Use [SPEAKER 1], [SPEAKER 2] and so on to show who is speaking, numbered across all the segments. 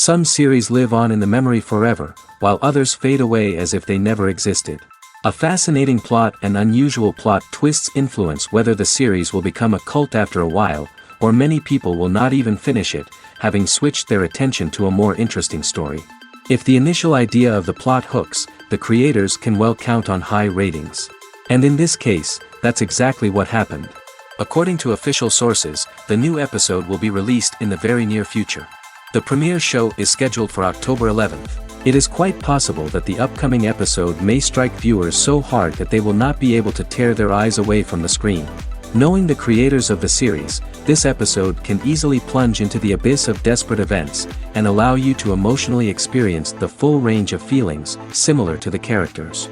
[SPEAKER 1] Some series live on in the memory forever, while others fade away as if they never existed. A fascinating plot and unusual plot twists influence whether the series will become a cult after a while, or many people will not even finish it, having switched their attention to a more interesting story. If the initial idea of the plot hooks, the creators can well count on high ratings. And in this case, that's exactly what happened. According to official sources, the new episode will be released in the very near future. The premiere show is scheduled for October 11th. It is quite possible that the upcoming episode may strike viewers so hard that they will not be able to tear their eyes away from the screen. Knowing the creators of the series, this episode can easily plunge into the abyss of desperate events, and allow you to emotionally experience the full range of feelings, similar to the characters.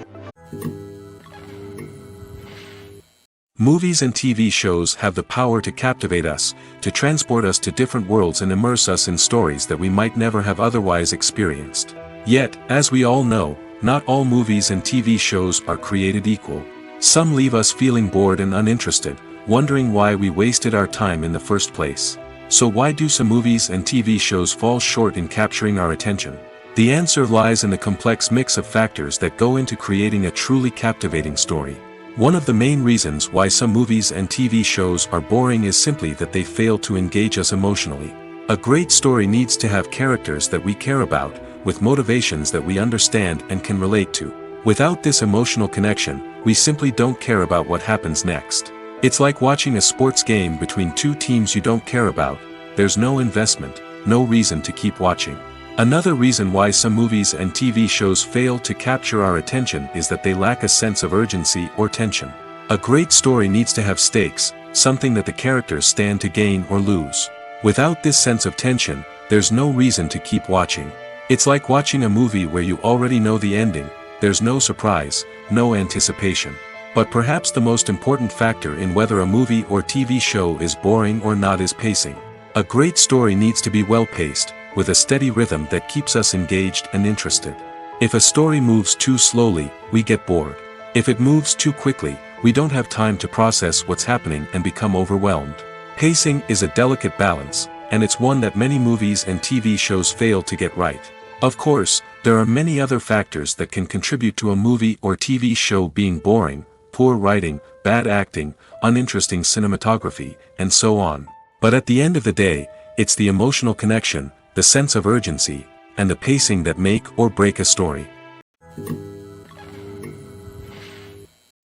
[SPEAKER 1] Movies and TV shows have the power to captivate us, to transport us to different worlds and immerse us in stories that we might never have otherwise experienced. Yet, as we all know, not all movies and TV shows are created equal. Some leave us feeling bored and uninterested, wondering why we wasted our time in the first place. So why do some movies and TV shows fall short in capturing our attention? The answer lies in the complex mix of factors that go into creating a truly captivating story. One of the main reasons why some movies and TV shows are boring is simply that they fail to engage us emotionally. A great story needs to have characters that we care about, with motivations that we understand and can relate to. Without this emotional connection, we simply don't care about what happens next. It's like watching a sports game between two teams you don't care about. There's no investment, no reason to keep watching. Another reason why some movies and TV shows fail to capture our attention is that they lack a sense of urgency or tension. A great story needs to have stakes, something that the characters stand to gain or lose. Without this sense of tension, there's no reason to keep watching. It's like watching a movie where you already know the ending. There's no surprise, no anticipation. But perhaps the most important factor in whether a movie or TV show is boring or not is pacing. A great story needs to be well-paced, with a steady rhythm that keeps us engaged and interested. If a story moves too slowly, we get bored. If it moves too quickly, we don't have time to process what's happening and become overwhelmed. Pacing is a delicate balance, and it's one that many movies and TV shows fail to get right. Of course, there are many other factors that can contribute to a movie or TV show being boring: poor writing, bad acting, uninteresting cinematography, and so on. But at the end of the day, it's the emotional connection, the sense of urgency, and the pacing that make or break a story.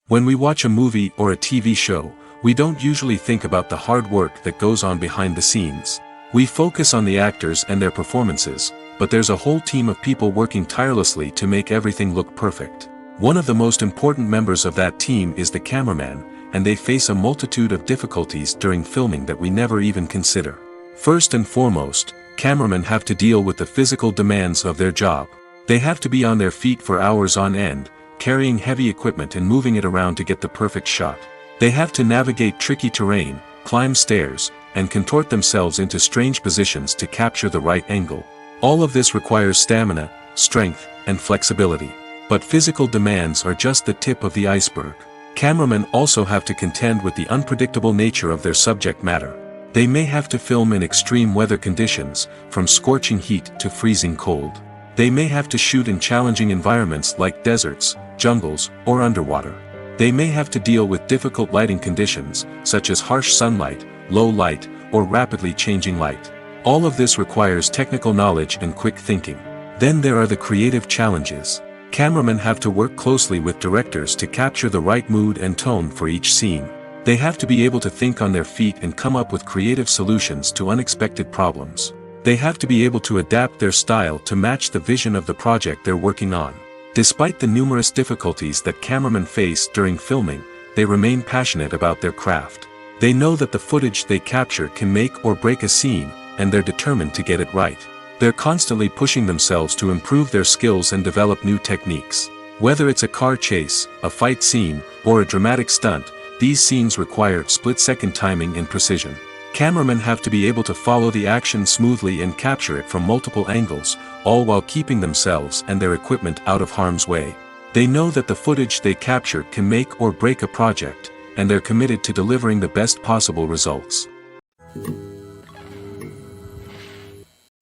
[SPEAKER 1] When we watch a movie or a TV show, we don't usually think about the hard work that goes on behind the scenes. We focus on the actors and their performances, but there's a whole team of people working tirelessly to make everything look perfect. One of the most important members of that team is the cameraman, and they face a multitude of difficulties during filming that we never even consider. First and foremost, cameramen have to deal with the physical demands of their job. They have to be on their feet for hours on end, carrying heavy equipment and moving it around to get the perfect shot. They have to navigate tricky terrain, climb stairs, and contort themselves into strange positions to capture the right angle. All of this requires stamina, strength, and flexibility. But physical demands are just the tip of the iceberg. Cameramen also have to contend with the unpredictable nature of their subject matter. They may have to film in extreme weather conditions, from scorching heat to freezing cold. They may have to shoot in challenging environments like deserts, jungles, or underwater. They may have to deal with difficult lighting conditions, such as harsh sunlight, low light, or rapidly changing light. All of this requires technical knowledge and quick thinking. Then there are the creative challenges. Cameramen have to work closely with directors to capture the right mood and tone for each scene. They have to be able to think on their feet and come up with creative solutions to unexpected problems. They have to be able to adapt their style to match the vision of the project they're working on. Despite the numerous difficulties that cameramen face during filming, they remain passionate about their craft. They know that the footage they capture can make or break a scene, and they're determined to get it right. They're constantly pushing themselves to improve their skills and develop new techniques. Whether it's a car chase, a fight scene, or a dramatic stunt, these scenes require split-second timing and precision. Cameramen have to be able to follow the action smoothly and capture it from multiple angles, all while keeping themselves and their equipment out of harm's way. They know that the footage they capture can make or break a project, and they're committed to delivering the best possible results.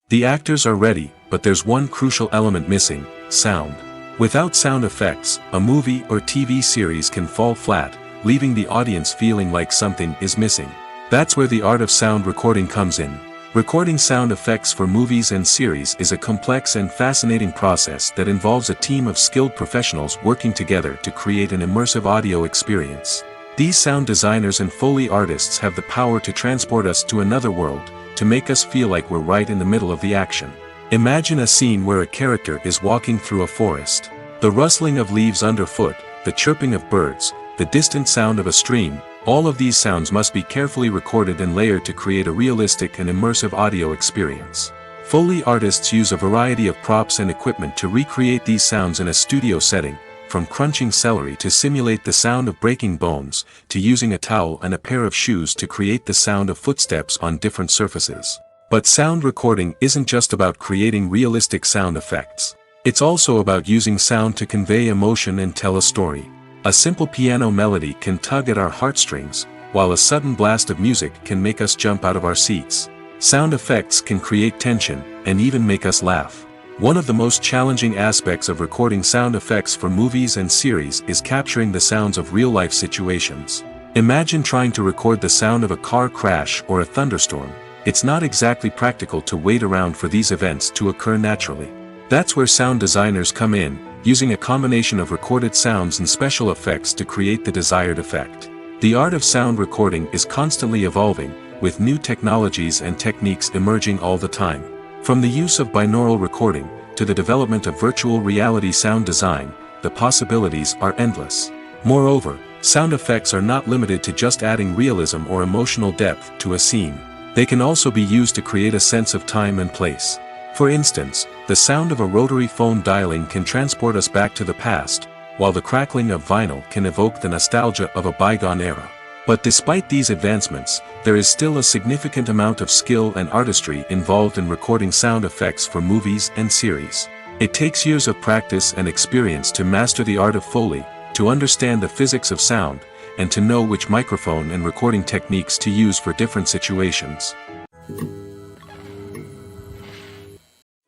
[SPEAKER 1] The actors are ready, but there's one crucial element missing: sound. Without sound effects, a movie or TV series can fall flat, leaving the audience feeling like something is missing. That's where the art of sound recording comes in. Recording sound effects for movies and series is a complex and fascinating process that involves a team of skilled professionals working together to create an immersive audio experience. These sound designers and Foley artists have the power to transport us to another world, to make us feel like we're right in the middle of the action. Imagine a scene where a character is walking through a forest. The rustling of leaves underfoot, the chirping of birds, the distant sound of a stream, all of these sounds must be carefully recorded and layered to create a realistic and immersive audio experience. Foley artists use a variety of props and equipment to recreate these sounds in a studio setting, from crunching celery to simulate the sound of breaking bones, to using a towel and a pair of shoes to create the sound of footsteps on different surfaces. But sound recording isn't just about creating realistic sound effects. It's also about using sound to convey emotion and tell a story. A simple piano melody can tug at our heartstrings, while a sudden blast of music can make us jump out of our seats. Sound effects can create tension, and even make us laugh. One of the most challenging aspects of recording sound effects for movies and series is capturing the sounds of real-life situations. Imagine trying to record the sound of a car crash or a thunderstorm. It's not exactly practical to wait around for these events to occur naturally. That's where sound designers come in, using a combination of recorded sounds and special effects to create the desired effect. The art of sound recording is constantly evolving, with new technologies and techniques emerging all the time. From the use of binaural recording, to the development of virtual reality sound design, the possibilities are endless. Moreover, sound effects are not limited to just adding realism or emotional depth to a scene. They can also be used to create a sense of time and place. For instance, the sound of a rotary phone dialing can transport us back to the past, while the crackling of vinyl can evoke the nostalgia of a bygone era. But despite these advancements, there is still a significant amount of skill and artistry involved in recording sound effects for movies and series. It takes years of practice and experience to master the art of Foley, to understand the physics of sound, and to know which microphone and recording techniques to use for different situations.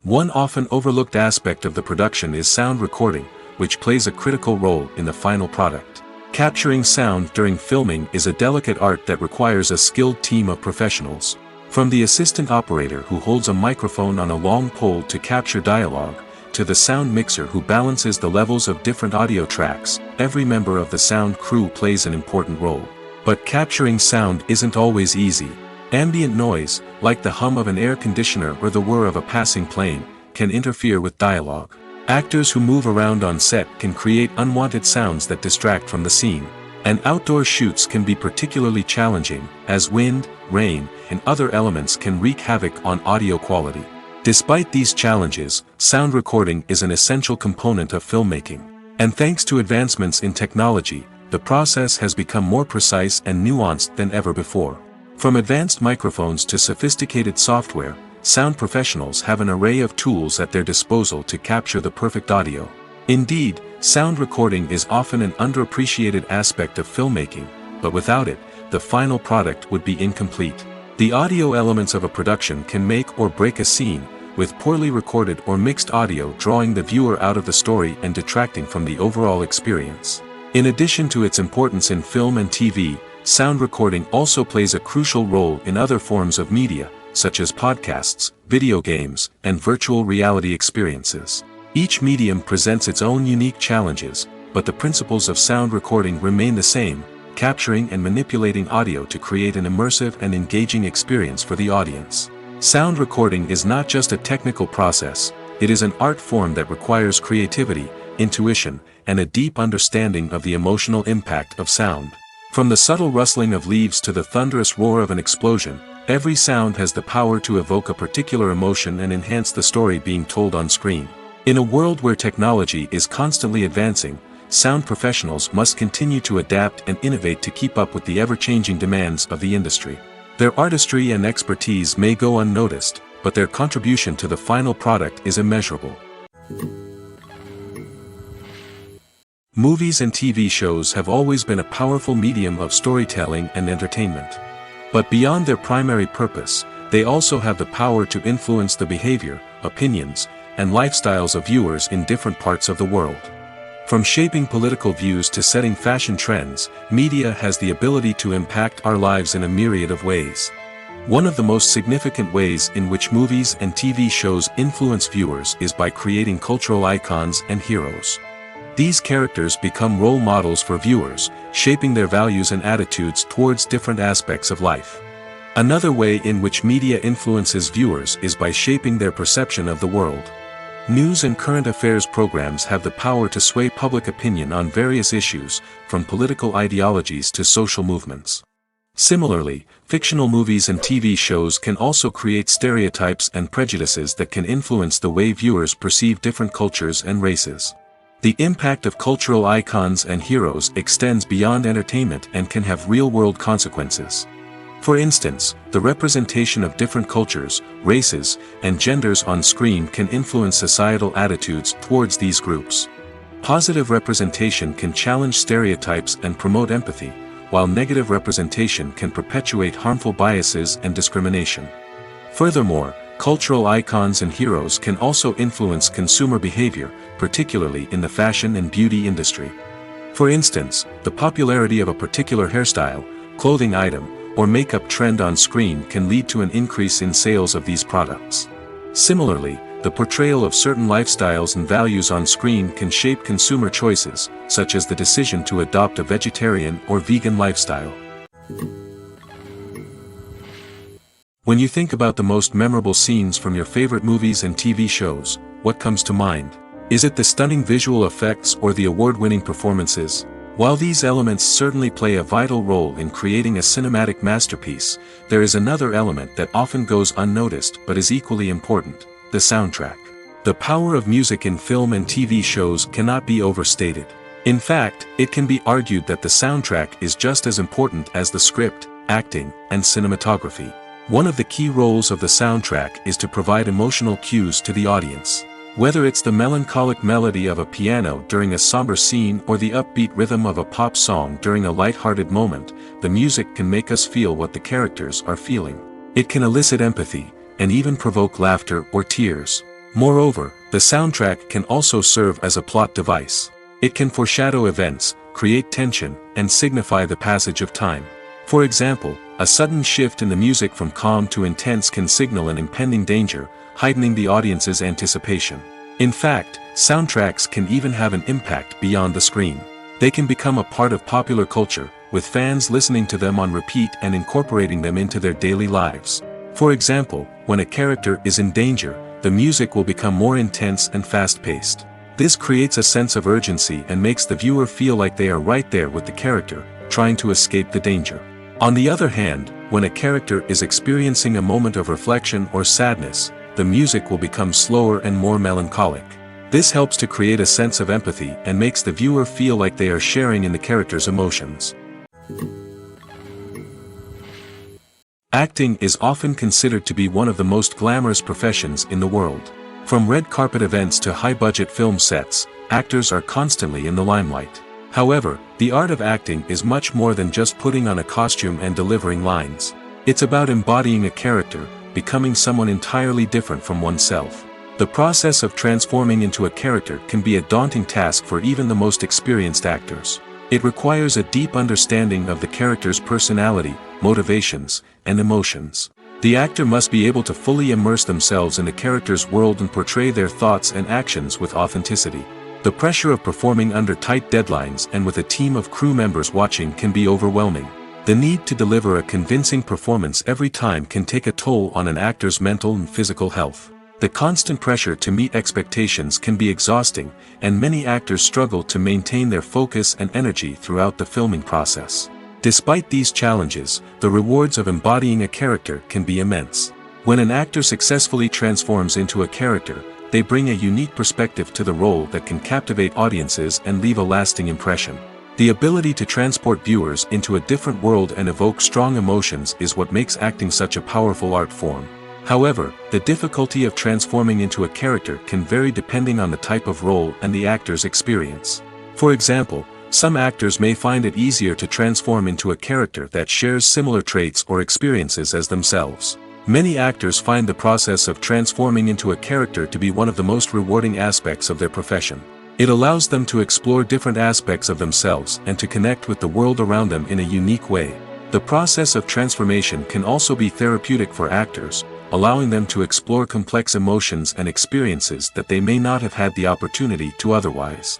[SPEAKER 1] One often overlooked aspect of the production is sound recording, which plays a critical role in the final product. Capturing sound during filming is a delicate art that requires a skilled team of professionals. From the assistant operator who holds a microphone on a long pole to capture dialogue, to the sound mixer who balances the levels of different audio tracks, every member of the sound crew plays an important role. But capturing sound isn't always easy. Ambient noise, like the hum of an air conditioner or the whir of a passing plane, can interfere with dialogue. Actors who move around on set can create unwanted sounds that distract from the scene. And outdoor shoots can be particularly challenging, as wind, rain, and other elements can wreak havoc on audio quality. Despite these challenges, sound recording is an essential component of filmmaking. And thanks to advancements in technology, the process has become more precise and nuanced than ever before. From advanced microphones to sophisticated software, sound professionals have an array of tools at their disposal to capture the perfect audio. Indeed, sound recording is often an underappreciated aspect of filmmaking, but without it, the final product would be incomplete. The audio elements of a production can make or break a scene, with poorly recorded or mixed audio drawing the viewer out of the story and detracting from the overall experience. In addition to its importance in film and TV, sound recording also plays a crucial role in other forms of media, such as podcasts, video games, and virtual reality experiences. Each medium presents its own unique challenges, but the principles of sound recording remain the same: capturing and manipulating audio to create an immersive and engaging experience for the audience. Sound recording is not just a technical process, it is an art form that requires creativity, intuition, and a deep understanding of the emotional impact of sound. From the subtle rustling of leaves to the thunderous roar of an explosion, every sound has the power to evoke a particular emotion and enhance the story being told on screen. In a world where technology is constantly advancing, sound professionals must continue to adapt and innovate to keep up with the ever-changing demands of the industry. Their artistry and expertise may go unnoticed, but their contribution to the final product is immeasurable. Movies and TV shows have always been a powerful medium of storytelling and entertainment. But beyond their primary purpose, they also have the power to influence the behavior, opinions, and lifestyles of viewers in different parts of the world. From shaping political views to setting fashion trends, media has the ability to impact our lives in a myriad of ways. One of the most significant ways in which movies and TV shows influence viewers is by creating cultural icons and heroes. These characters become role models for viewers, shaping their values and attitudes towards different aspects of life. Another way in which media influences viewers is by shaping their perception of the world. News and current affairs programs have the power to sway public opinion on various issues, from political ideologies to social movements. Similarly, fictional movies and TV shows can also create stereotypes and prejudices that can influence the way viewers perceive different cultures and races. The impact of cultural icons and heroes extends beyond entertainment and can have real-world consequences. For instance, the representation of different cultures, races, and genders on screen can influence societal attitudes towards these groups. Positive representation can challenge stereotypes and promote empathy, while negative representation can perpetuate harmful biases and discrimination. Furthermore, cultural icons and heroes can also influence consumer behavior, particularly in the fashion and beauty industry. For instance, the popularity of a particular hairstyle, clothing item, or makeup trend on screen can lead to an increase in sales of these products. Similarly, the portrayal of certain lifestyles and values on screen can shape consumer choices, such as the decision to adopt a vegetarian or vegan lifestyle. When you think about the most memorable scenes from your favorite movies and TV shows, what comes to mind? Is it the stunning visual effects or the award-winning performances? While these elements certainly play a vital role in creating a cinematic masterpiece, there is another element that often goes unnoticed but is equally important: the soundtrack. The power of music in film and TV shows cannot be overstated. In fact, it can be argued that the soundtrack is just as important as the script, acting, and cinematography. One of the key roles of the soundtrack is to provide emotional cues to the audience. Whether it's the melancholic melody of a piano during a somber scene or the upbeat rhythm of a pop song during a light-hearted moment, the music can make us feel what the characters are feeling. It can elicit empathy, and even provoke laughter or tears. Moreover, the soundtrack can also serve as a plot device. It can foreshadow events, create tension, and signify the passage of time. For example, a sudden shift in the music from calm to intense can signal an impending danger, heightening the audience's anticipation. In fact, soundtracks can even have an impact beyond the screen. They can become a part of popular culture, with fans listening to them on repeat and incorporating them into their daily lives. For example, when a character is in danger, the music will become more intense and fast-paced. This creates a sense of urgency and makes the viewer feel like they are right there with the character, trying to escape the danger. On the other hand, when a character is experiencing a moment of reflection or sadness, the music will become slower and more melancholic. This helps to create a sense of empathy and makes the viewer feel like they are sharing in the character's emotions. Acting is often considered to be one of the most glamorous professions in the world. From red carpet events to high-budget film sets, actors are constantly in the limelight. However, the art of acting is much more than just putting on a costume and delivering lines. It's about embodying a character, becoming someone entirely different from oneself. The process of transforming into a character can be a daunting task for even the most experienced actors. It requires a deep understanding of the character's personality, motivations, and emotions. The actor must be able to fully immerse themselves in the character's world and portray their thoughts and actions with authenticity. The pressure of performing under tight deadlines and with a team of crew members watching can be overwhelming. The need to deliver a convincing performance every time can take a toll on an actor's mental and physical health. The constant pressure to meet expectations can be exhausting, and many actors struggle to maintain their focus and energy throughout the filming process. Despite these challenges, the rewards of embodying a character can be immense. When an actor successfully transforms into a character, they bring a unique perspective to the role that can captivate audiences and leave a lasting impression. The ability to transport viewers into a different world and evoke strong emotions is what makes acting such a powerful art form. However, the difficulty of transforming into a character can vary depending on the type of role and the actor's experience. For example, some actors may find it easier to transform into a character that shares similar traits or experiences as themselves. Many actors find the process of transforming into a character to be one of the most rewarding aspects of their profession. It allows them to explore different aspects of themselves and to connect with the world around them in a unique way. The process of transformation can also be therapeutic for actors, allowing them to explore complex emotions and experiences that they may not have had the opportunity to otherwise.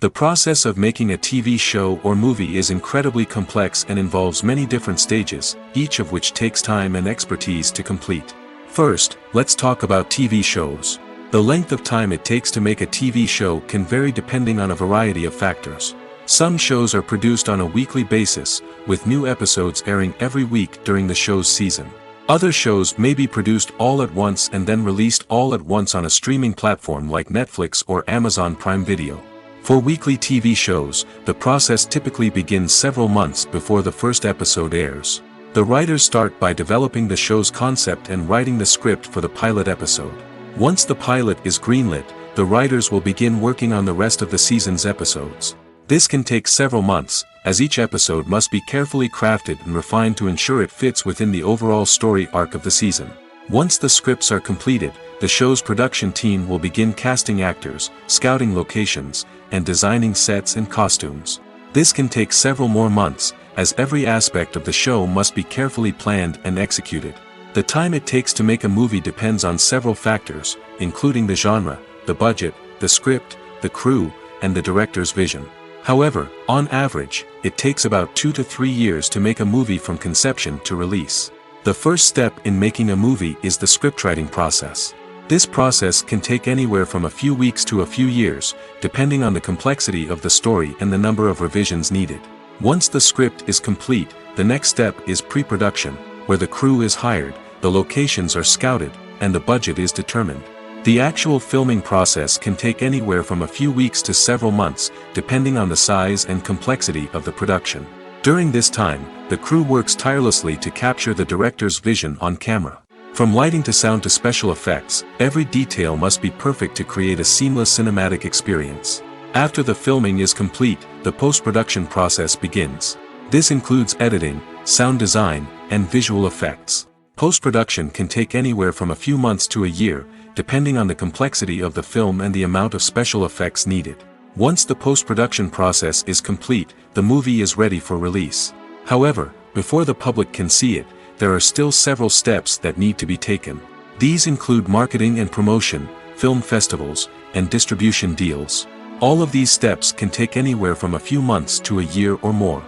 [SPEAKER 1] The process of making a TV show or movie is incredibly complex and involves many different stages, each of which takes time and expertise to complete. First, let's talk about TV shows. The length of time it takes to make a TV show can vary depending on a variety of factors. Some shows are produced on a weekly basis, with new episodes airing every week during the show's season. Other shows may be produced all at once and then released all at once on a streaming platform like Netflix or Amazon Prime Video. For weekly TV shows, the process typically begins several months before the first episode airs. The writers start by developing the show's concept and writing the script for the pilot episode. Once the pilot is greenlit, the writers will begin working on the rest of the season's episodes. This can take several months, as each episode must be carefully crafted and refined to ensure it fits within the overall story arc of the season. Once the scripts are completed, the show's production team will begin casting actors, scouting locations, and designing sets and costumes. This can take several more months, as every aspect of the show must be carefully planned and executed. The time it takes to make a movie depends on several factors, including the genre, the budget, the script, the crew, and the director's vision. However, on average, it takes about 2 to 3 years to make a movie from conception to release. The first step in making a movie is the scriptwriting process. This process can take anywhere from a few weeks to a few years, depending on the complexity of the story and the number of revisions needed. Once the script is complete, the next step is pre-production, where the crew is hired, the locations are scouted, and the budget is determined. The actual filming process can take anywhere from a few weeks to several months, depending on the size and complexity of the production. During this time, the crew works tirelessly to capture the director's vision on camera. From lighting to sound to special effects, every detail must be perfect to create a seamless cinematic experience. After the filming is complete, the post-production process begins. This includes editing, sound design, and visual effects. Post-production can take anywhere from a few months to a year, depending on the complexity of the film and the amount of special effects needed. Once the post-production process is complete, the movie is ready for release. However, before the public can see it, there are still several steps that need to be taken. These include marketing and promotion, film festivals, and distribution deals. All of these steps can take anywhere from a few months to a year or more.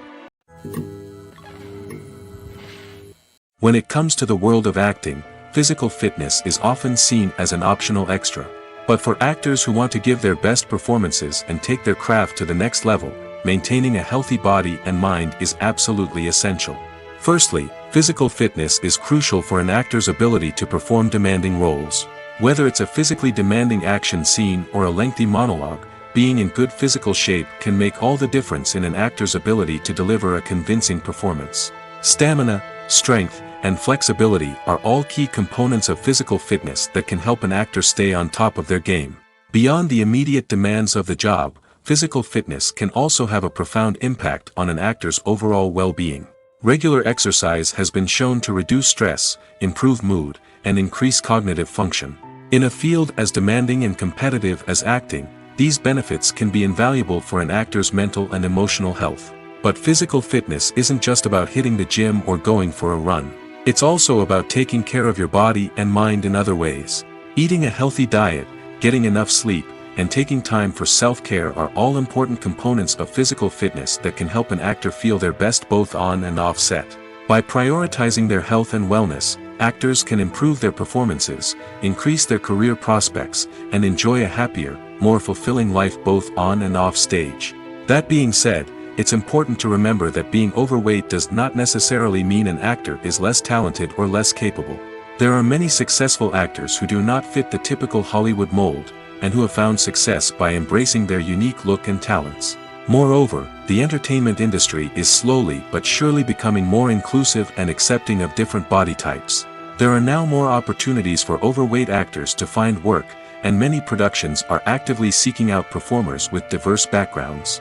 [SPEAKER 1] When it comes to the world of acting, physical fitness is often seen as an optional extra. But for actors who want to give their best performances and take their craft to the next level, maintaining a healthy body and mind is absolutely essential. Firstly, physical fitness is crucial for an actor's ability to perform demanding roles. Whether it's a physically demanding action scene or a lengthy monologue, being in good physical shape can make all the difference in an actor's ability to deliver a convincing performance. Stamina, strength, and flexibility are all key components of physical fitness that can help an actor stay on top of their game. Beyond the immediate demands of the job, physical fitness can also have a profound impact on an actor's overall well-being. Regular exercise has been shown to reduce stress, improve mood, and increase cognitive function. In a field as demanding and competitive as acting, these benefits can be invaluable for an actor's mental and emotional health. But physical fitness isn't just about hitting the gym or going for a run. It's also about taking care of your body and mind in other ways. Eating a healthy diet, getting enough sleep, and taking time for self-care are all important components of physical fitness that can help an actor feel their best both on and off set. By prioritizing their health and wellness, actors can improve their performances, increase their career prospects, and enjoy a happier, more fulfilling life both on and off stage. That being said, it's important to remember that being overweight does not necessarily mean an actor is less talented or less capable. There are many successful actors who do not fit the typical Hollywood mold, and who have found success by embracing their unique look and talents. Moreover, the entertainment industry is slowly but surely becoming more inclusive and accepting of different body types. There are now more opportunities for overweight actors to find work, and many productions are actively seeking out performers with diverse backgrounds.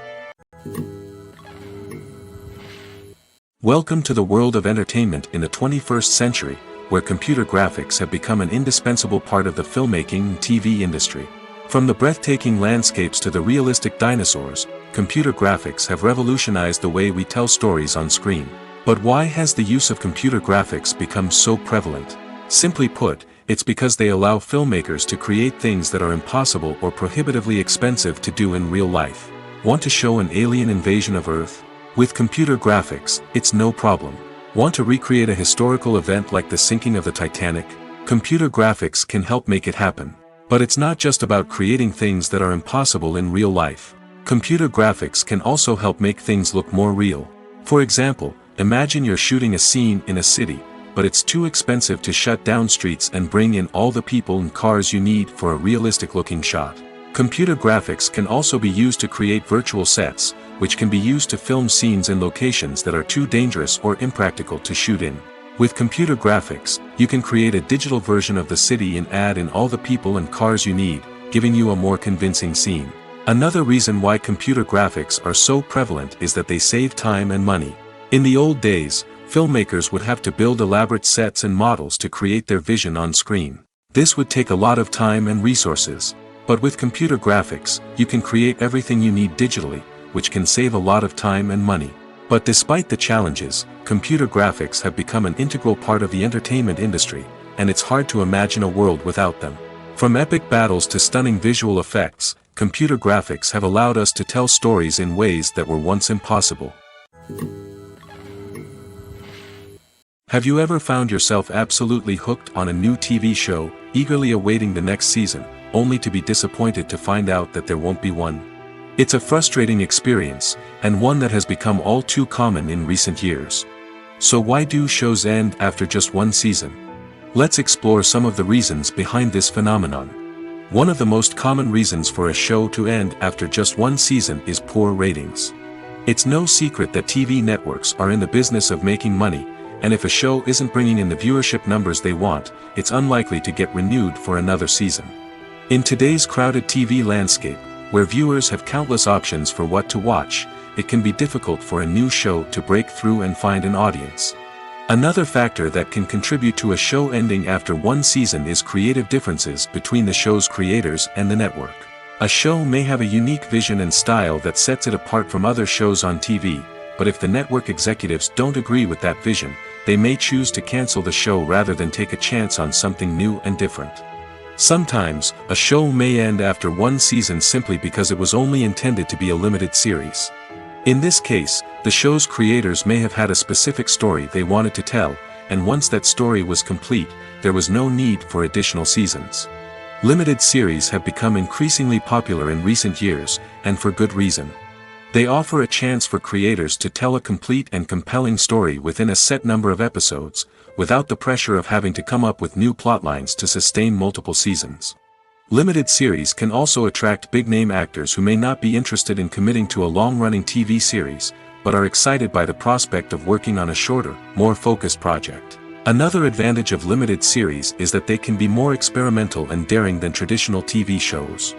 [SPEAKER 1] Welcome to the world of entertainment in the 21st century, where computer graphics have become an indispensable part of the filmmaking and TV industry. From the breathtaking landscapes to the realistic dinosaurs, computer graphics have revolutionized the way we tell stories on screen. But why has the use of computer graphics become so prevalent? Simply put, it's because they allow filmmakers to create things that are impossible or prohibitively expensive to do in real life. Want to show an alien invasion of Earth? With computer graphics, it's no problem. Want to recreate a historical event like the sinking of the Titanic? Computer graphics can help make it happen. But it's not just about creating things that are impossible in real life. Computer graphics can also help make things look more real. For example, imagine you're shooting a scene in a city, but it's too expensive to shut down streets and bring in all the people and cars you need for a realistic-looking shot. Computer graphics can also be used to create virtual sets, which can be used to film scenes in locations that are too dangerous or impractical to shoot in. With computer graphics, you can create a digital version of the city and add in all the people and cars you need, giving you a more convincing scene. Another reason why computer graphics are so prevalent is that they save time and money. In the old days, filmmakers would have to build elaborate sets and models to create their vision on screen. This would take a lot of time and resources. But with computer graphics, you can create everything you need digitally, which can save a lot of time and money. But despite the challenges, computer graphics have become an integral part of the entertainment industry, and it's hard to imagine a world without them. From epic battles to stunning visual effects, computer graphics have allowed us to tell stories in ways that were once impossible. Have you ever found yourself absolutely hooked on a new TV show, eagerly awaiting the next season, only to be disappointed to find out that there won't be one? It's a frustrating experience, and one that has become all too common in recent years. So why do shows end after just one season? Let's explore some of the reasons behind this phenomenon. One of the most common reasons for a show to end after just one season is poor ratings. It's no secret that TV networks are in the business of making money, and if a show isn't bringing in the viewership numbers they want, it's unlikely to get renewed for another season. In today's crowded TV landscape, where viewers have countless options for what to watch, it can be difficult for a new show to break through and find an audience. Another factor that can contribute to a show ending after one season is creative differences between the show's creators and the network. A show may have a unique vision and style that sets it apart from other shows on TV, but if the network executives don't agree with that vision, they may choose to cancel the show rather than take a chance on something new and different. Sometimes, a show may end after one season simply because it was only intended to be a limited series. In this case, the show's creators may have had a specific story they wanted to tell, and once that story was complete, there was no need for additional seasons. Limited series have become increasingly popular in recent years, and for good reason. They offer a chance for creators to tell a complete and compelling story within a set number of episodes, without the pressure of having to come up with new plotlines to sustain multiple seasons. Limited series can also attract big-name actors who may not be interested in committing to a long-running TV series, but are excited by the prospect of working on a shorter, more focused project. Another advantage of limited series is that they can be more experimental and daring than traditional TV shows.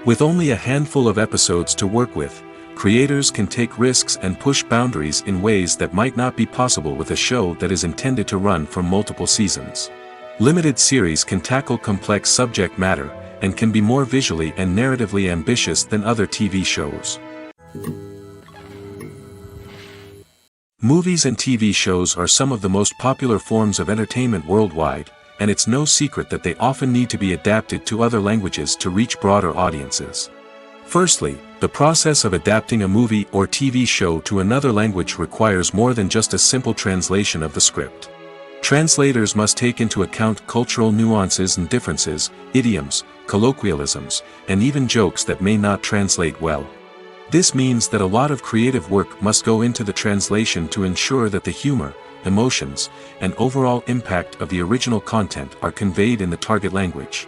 [SPEAKER 1] With only a handful of episodes to work with, creators can take risks and push boundaries in ways that might not be possible with a show that is intended to run for multiple seasons. Limited series can tackle complex subject matter, and can be more visually and narratively ambitious than other TV shows. Movies and TV shows are some of the most popular forms of entertainment worldwide, and it's no secret that they often need to be adapted to other languages to reach broader audiences. Firstly, the process of adapting a movie or TV show to another language requires more than just a simple translation of the script. Translators must take into account cultural nuances and differences, idioms, colloquialisms, and even jokes that may not translate well. This means that a lot of creative work must go into the translation to ensure that the humor, emotions, and overall impact of the original content are conveyed in the target language.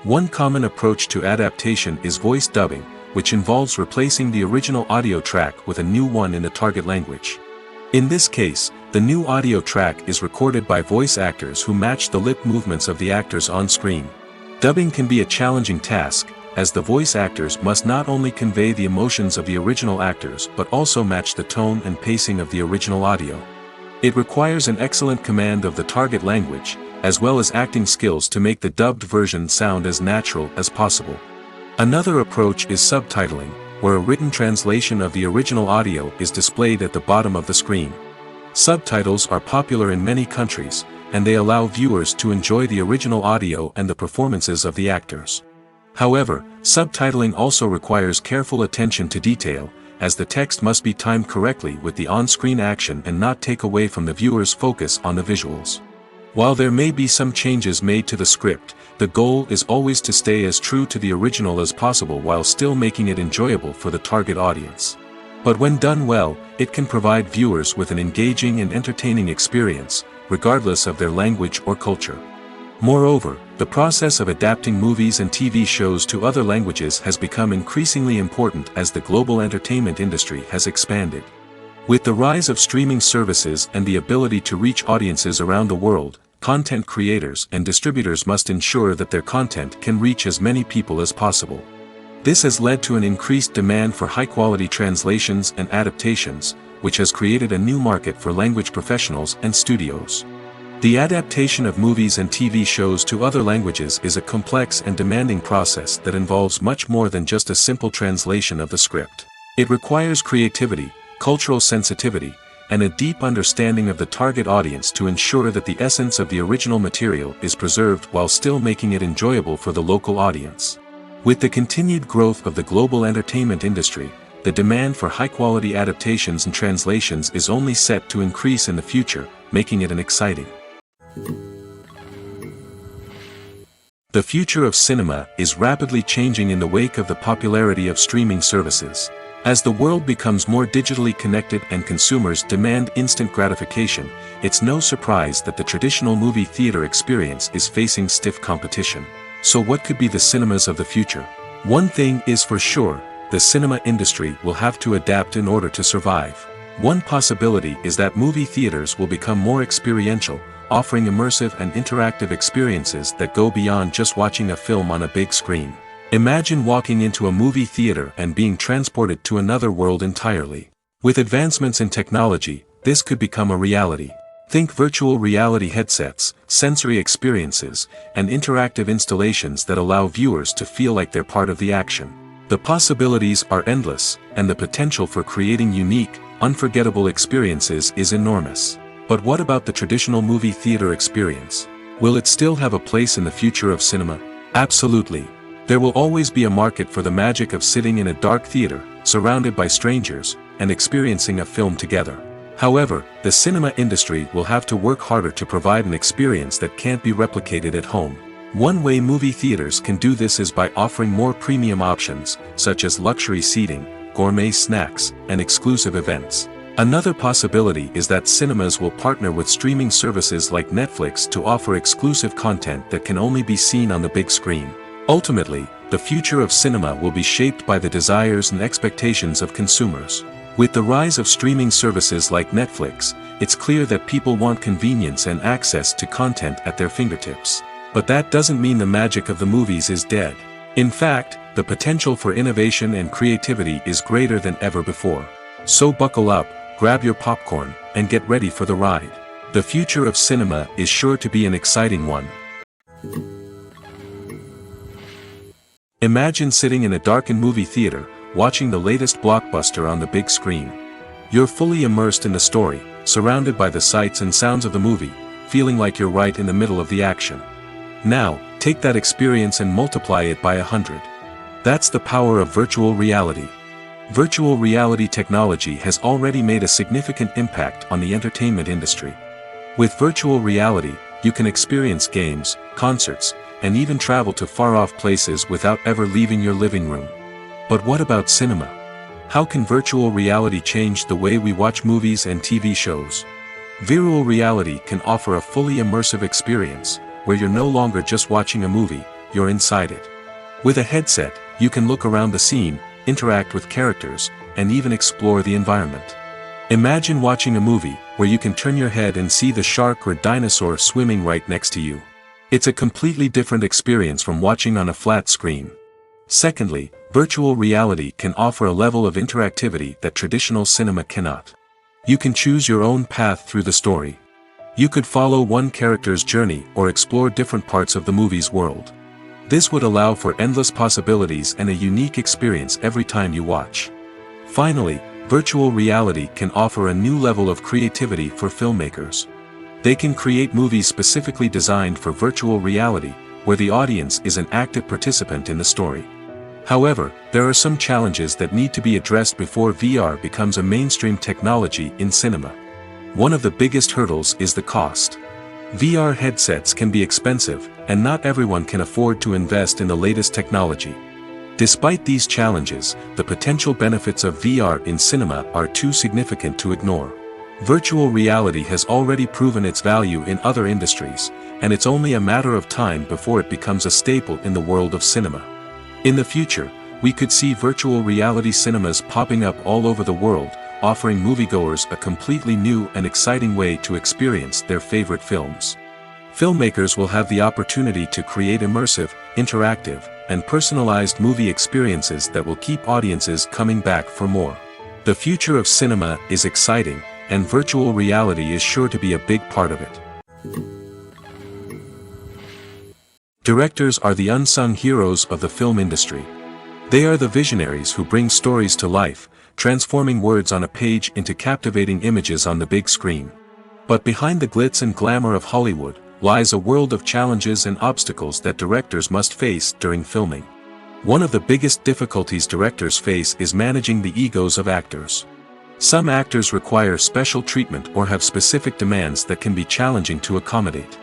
[SPEAKER 1] One common approach to adaptation is voice dubbing, which involves replacing the original audio track with a new one in the target language. In this case, the new audio track is recorded by voice actors who match the lip movements of the actors on screen. Dubbing can be a challenging task, as the voice actors must not only convey the emotions of the original actors but also match the tone and pacing of the original audio. It requires an excellent command of the target language, as well as acting skills to make the dubbed version sound as natural as possible. Another approach is subtitling, where a written translation of the original audio is displayed at the bottom of the screen. Subtitles are popular in many countries, and they allow viewers to enjoy the original audio and the performances of the actors. However, subtitling also requires careful attention to detail, as the text must be timed correctly with the on-screen action and not take away from the viewer's focus on the visuals. While there may be some changes made to the script, the goal is always to stay as true to the original as possible while still making it enjoyable for the target audience. But when done well, it can provide viewers with an engaging and entertaining experience, regardless of their language or culture. Moreover, the process of adapting movies and TV shows to other languages has become increasingly important as the global entertainment industry has expanded. With the rise of streaming services and the ability to reach audiences around the world, content creators and distributors must ensure that their content can reach as many people as possible. This has led to an increased demand for high-quality translations and adaptations, which has created a new market for language professionals and studios. The adaptation of movies and TV shows to other languages is a complex and demanding process that involves much more than just a simple translation of the script. It requires creativity, cultural sensitivity, and a deep understanding of the target audience to ensure that the essence of the original material is preserved while still making it enjoyable for the local audience. With the continued growth of the global entertainment industry, the demand for high-quality adaptations and translations is only set to increase in the future, making it an exciting. The future of cinema is rapidly changing in the wake of the popularity of streaming services. As the world becomes more digitally connected and consumers demand instant gratification, it's no surprise that the traditional movie theater experience is facing stiff competition. So what could be the cinemas of the future? One thing is for sure, the cinema industry will have to adapt in order to survive. One possibility is that movie theaters will become more experiential, offering immersive and interactive experiences that go beyond just watching a film on a big screen. Imagine walking into a movie theater and being transported to another world entirely. With advancements in technology, this could become a reality. Think virtual reality headsets, sensory experiences, and interactive installations that allow viewers to feel like they're part of the action. The possibilities are endless, and the potential for creating unique, unforgettable experiences is enormous. But what about the traditional movie theater experience? Will it still have a place in the future of cinema? Absolutely. There will always be a market for the magic of sitting in a dark theater, surrounded by strangers, and experiencing a film together. However, the cinema industry will have to work harder to provide an experience that can't be replicated at home. One way movie theaters can do this is by offering more premium options, such as luxury seating, gourmet snacks, and exclusive events. Another possibility is that cinemas will partner with streaming services like Netflix to offer exclusive content that can only be seen on the big screen. Ultimately, the future of cinema will be shaped by the desires and expectations of consumers. With the rise of streaming services like Netflix, it's clear that people want convenience and access to content at their fingertips. But that doesn't mean the magic of the movies is dead. In fact, the potential for innovation and creativity is greater than ever before. So buckle up, grab your popcorn, and get ready for the ride. The future of cinema is sure to be an exciting one. Imagine sitting in a darkened movie theater, watching the latest blockbuster on the big screen. You're fully immersed in the story, surrounded by the sights and sounds of the movie, feeling like you're right in the middle of the action. Now, take that experience and multiply it by 100. That's the power of virtual reality. Virtual reality technology has already made a significant impact on the entertainment industry. With virtual reality, you can experience games, concerts, and even travel to far-off places without ever leaving your living room. But what about cinema? How can virtual reality change the way we watch movies and TV shows? Virtual reality can offer a fully immersive experience, where you're no longer just watching a movie, you're inside it. With a headset, you can look around the scene, interact with characters, and even explore the environment. Imagine watching a movie where you can turn your head and see the shark or dinosaur swimming right next to you. It's a completely different experience from watching on a flat screen. Secondly, virtual reality can offer a level of interactivity that traditional cinema cannot. You can choose your own path through the story. You could follow one character's journey or explore different parts of the movie's world. This would allow for endless possibilities and a unique experience every time you watch. Finally, virtual reality can offer a new level of creativity for filmmakers. They can create movies specifically designed for virtual reality, where the audience is an active participant in the story. However, there are some challenges that need to be addressed before VR becomes a mainstream technology in cinema. One of the biggest hurdles is the cost. VR headsets can be expensive, and not everyone can afford to invest in the latest technology. Despite these challenges, the potential benefits of VR in cinema are too significant to ignore. Virtual reality has already proven its value in other industries, and it's only a matter of time before it becomes a staple in the world of cinema. In the future, we could see virtual reality cinemas popping up all over the world, offering moviegoers a completely new and exciting way to experience their favorite films. Filmmakers will have the opportunity to create immersive, interactive, and personalized movie experiences that will keep audiences coming back for more. The future of cinema is exciting, and virtual reality is sure to be a big part of it. Directors are the unsung heroes of the film industry. They are the visionaries who bring stories to life, transforming words on a page into captivating images on the big screen. But behind the glitz and glamour of Hollywood lies a world of challenges and obstacles that directors must face during filming. One of the biggest difficulties directors face is managing the egos of actors. Some actors require special treatment or have specific demands that can be challenging to accommodate.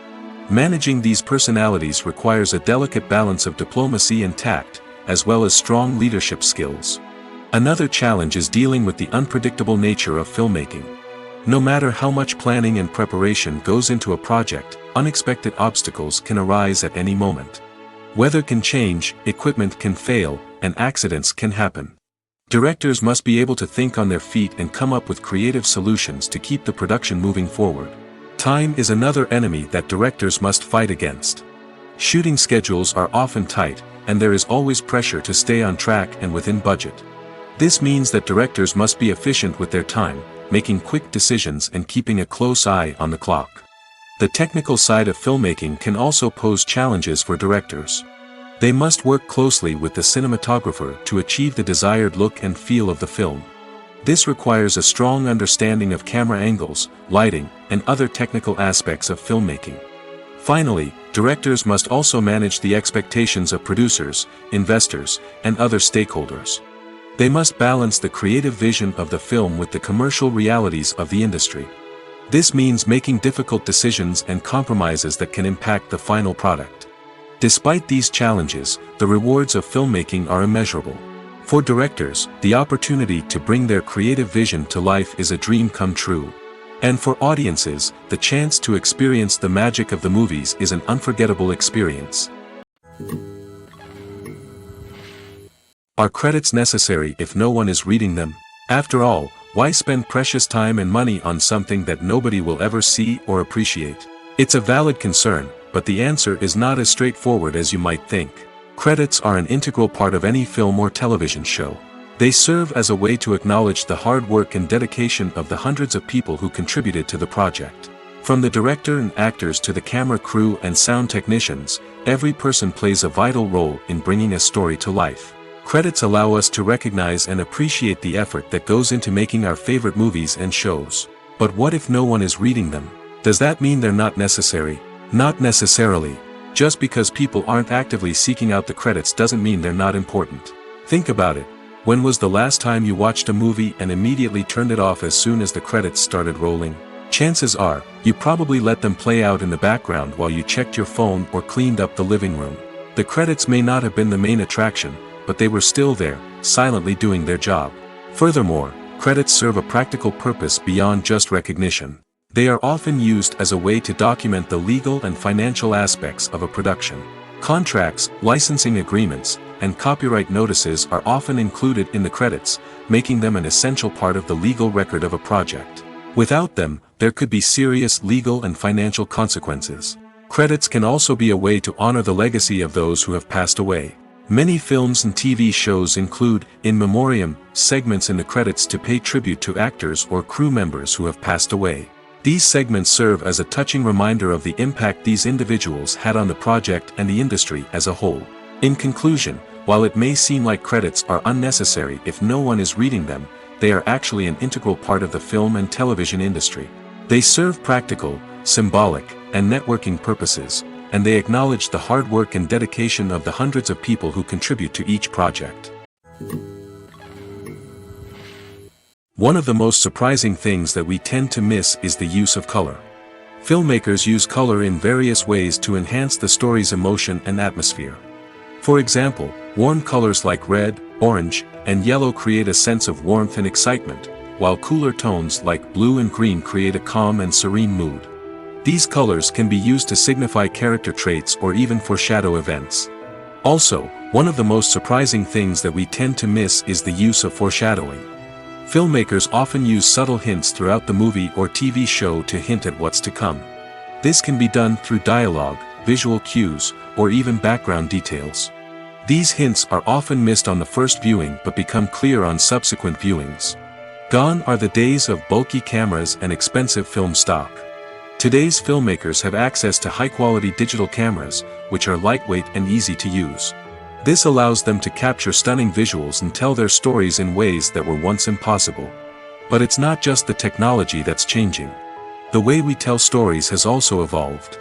[SPEAKER 1] Managing these personalities requires a delicate balance of diplomacy and tact, as well as strong leadership skills. Another challenge is dealing with the unpredictable nature of filmmaking. No matter how much planning and preparation goes into a project, unexpected obstacles can arise at any moment. Weather can change, equipment can fail, and accidents can happen. Directors must be able to think on their feet and come up with creative solutions to keep the production moving forward. Time is another enemy that directors must fight against. Shooting schedules are often tight, and there is always pressure to stay on track and within budget. This means that directors must be efficient with their time, making quick decisions and keeping a close eye on the clock. The technical side of filmmaking can also pose challenges for directors. They must work closely with the cinematographer to achieve the desired look and feel of the film. This requires a strong understanding of camera angles, lighting, and other technical aspects of filmmaking. Finally, directors must also manage the expectations of producers, investors, and other stakeholders. They must balance the creative vision of the film with the commercial realities of the industry. This means making difficult decisions and compromises that can impact the final product. Despite these challenges, the rewards of filmmaking are immeasurable. For directors, the opportunity to bring their creative vision to life is a dream come true. And for audiences, the chance to experience the magic of the movies is an unforgettable experience. Are credits necessary if no one is reading them? After all, why spend precious time and money on something that nobody will ever see or appreciate? It's a valid concern, but the answer is not as straightforward as you might think. Credits are an integral part of any film or television show. They serve as a way to acknowledge the hard work and dedication of the hundreds of people who contributed to the project. From the director and actors to the camera crew and sound technicians, every person plays a vital role in bringing a story to life. Credits allow us to recognize and appreciate the effort that goes into making our favorite movies and shows. But what if no one is reading them? Does that mean they're not necessary? Not necessarily. Just because people aren't actively seeking out the credits doesn't mean they're not important. Think about it. When was the last time you watched a movie and immediately turned it off as soon as the credits started rolling? Chances are, you probably let them play out in the background while you checked your phone or cleaned up the living room. The credits may not have been the main attraction, but they were still there, silently doing their job. Furthermore, credits serve a practical purpose beyond just recognition. They are often used as a way to document the legal and financial aspects of a production. Contracts, licensing agreements, and copyright notices are often included in the credits, making them an essential part of the legal record of a project. Without them, there could be serious legal and financial consequences. Credits can also be a way to honor the legacy of those who have passed away. Many films and TV shows include, in memoriam, segments in the credits to pay tribute to actors or crew members who have passed away. These segments serve as a touching reminder of the impact these individuals had on the project and the industry as a whole. In conclusion, while it may seem like credits are unnecessary if no one is reading them, they are actually an integral part of the film and television industry. They serve practical, symbolic, and networking purposes, and they acknowledge the hard work and dedication of the hundreds of people who contribute to each project. One of the most surprising things that we tend to miss is the use of color. Filmmakers use color in various ways to enhance the story's emotion and atmosphere. For example, warm colors like red, orange, and yellow create a sense of warmth and excitement, while cooler tones like blue and green create a calm and serene mood. These colors can be used to signify character traits or even foreshadow events. Also, one of the most surprising things that we tend to miss is the use of foreshadowing. Filmmakers often use subtle hints throughout the movie or TV show to hint at what's to come. This can be done through dialogue, visual cues, or even background details. These hints are often missed on the first viewing but become clear on subsequent viewings. Gone are the days of bulky cameras and expensive film stock. Today's filmmakers have access to high-quality digital cameras, which are lightweight and easy to use. This allows them to capture stunning visuals and tell their stories in ways that were once impossible. But it's not just the technology that's changing. The way we tell stories has also evolved.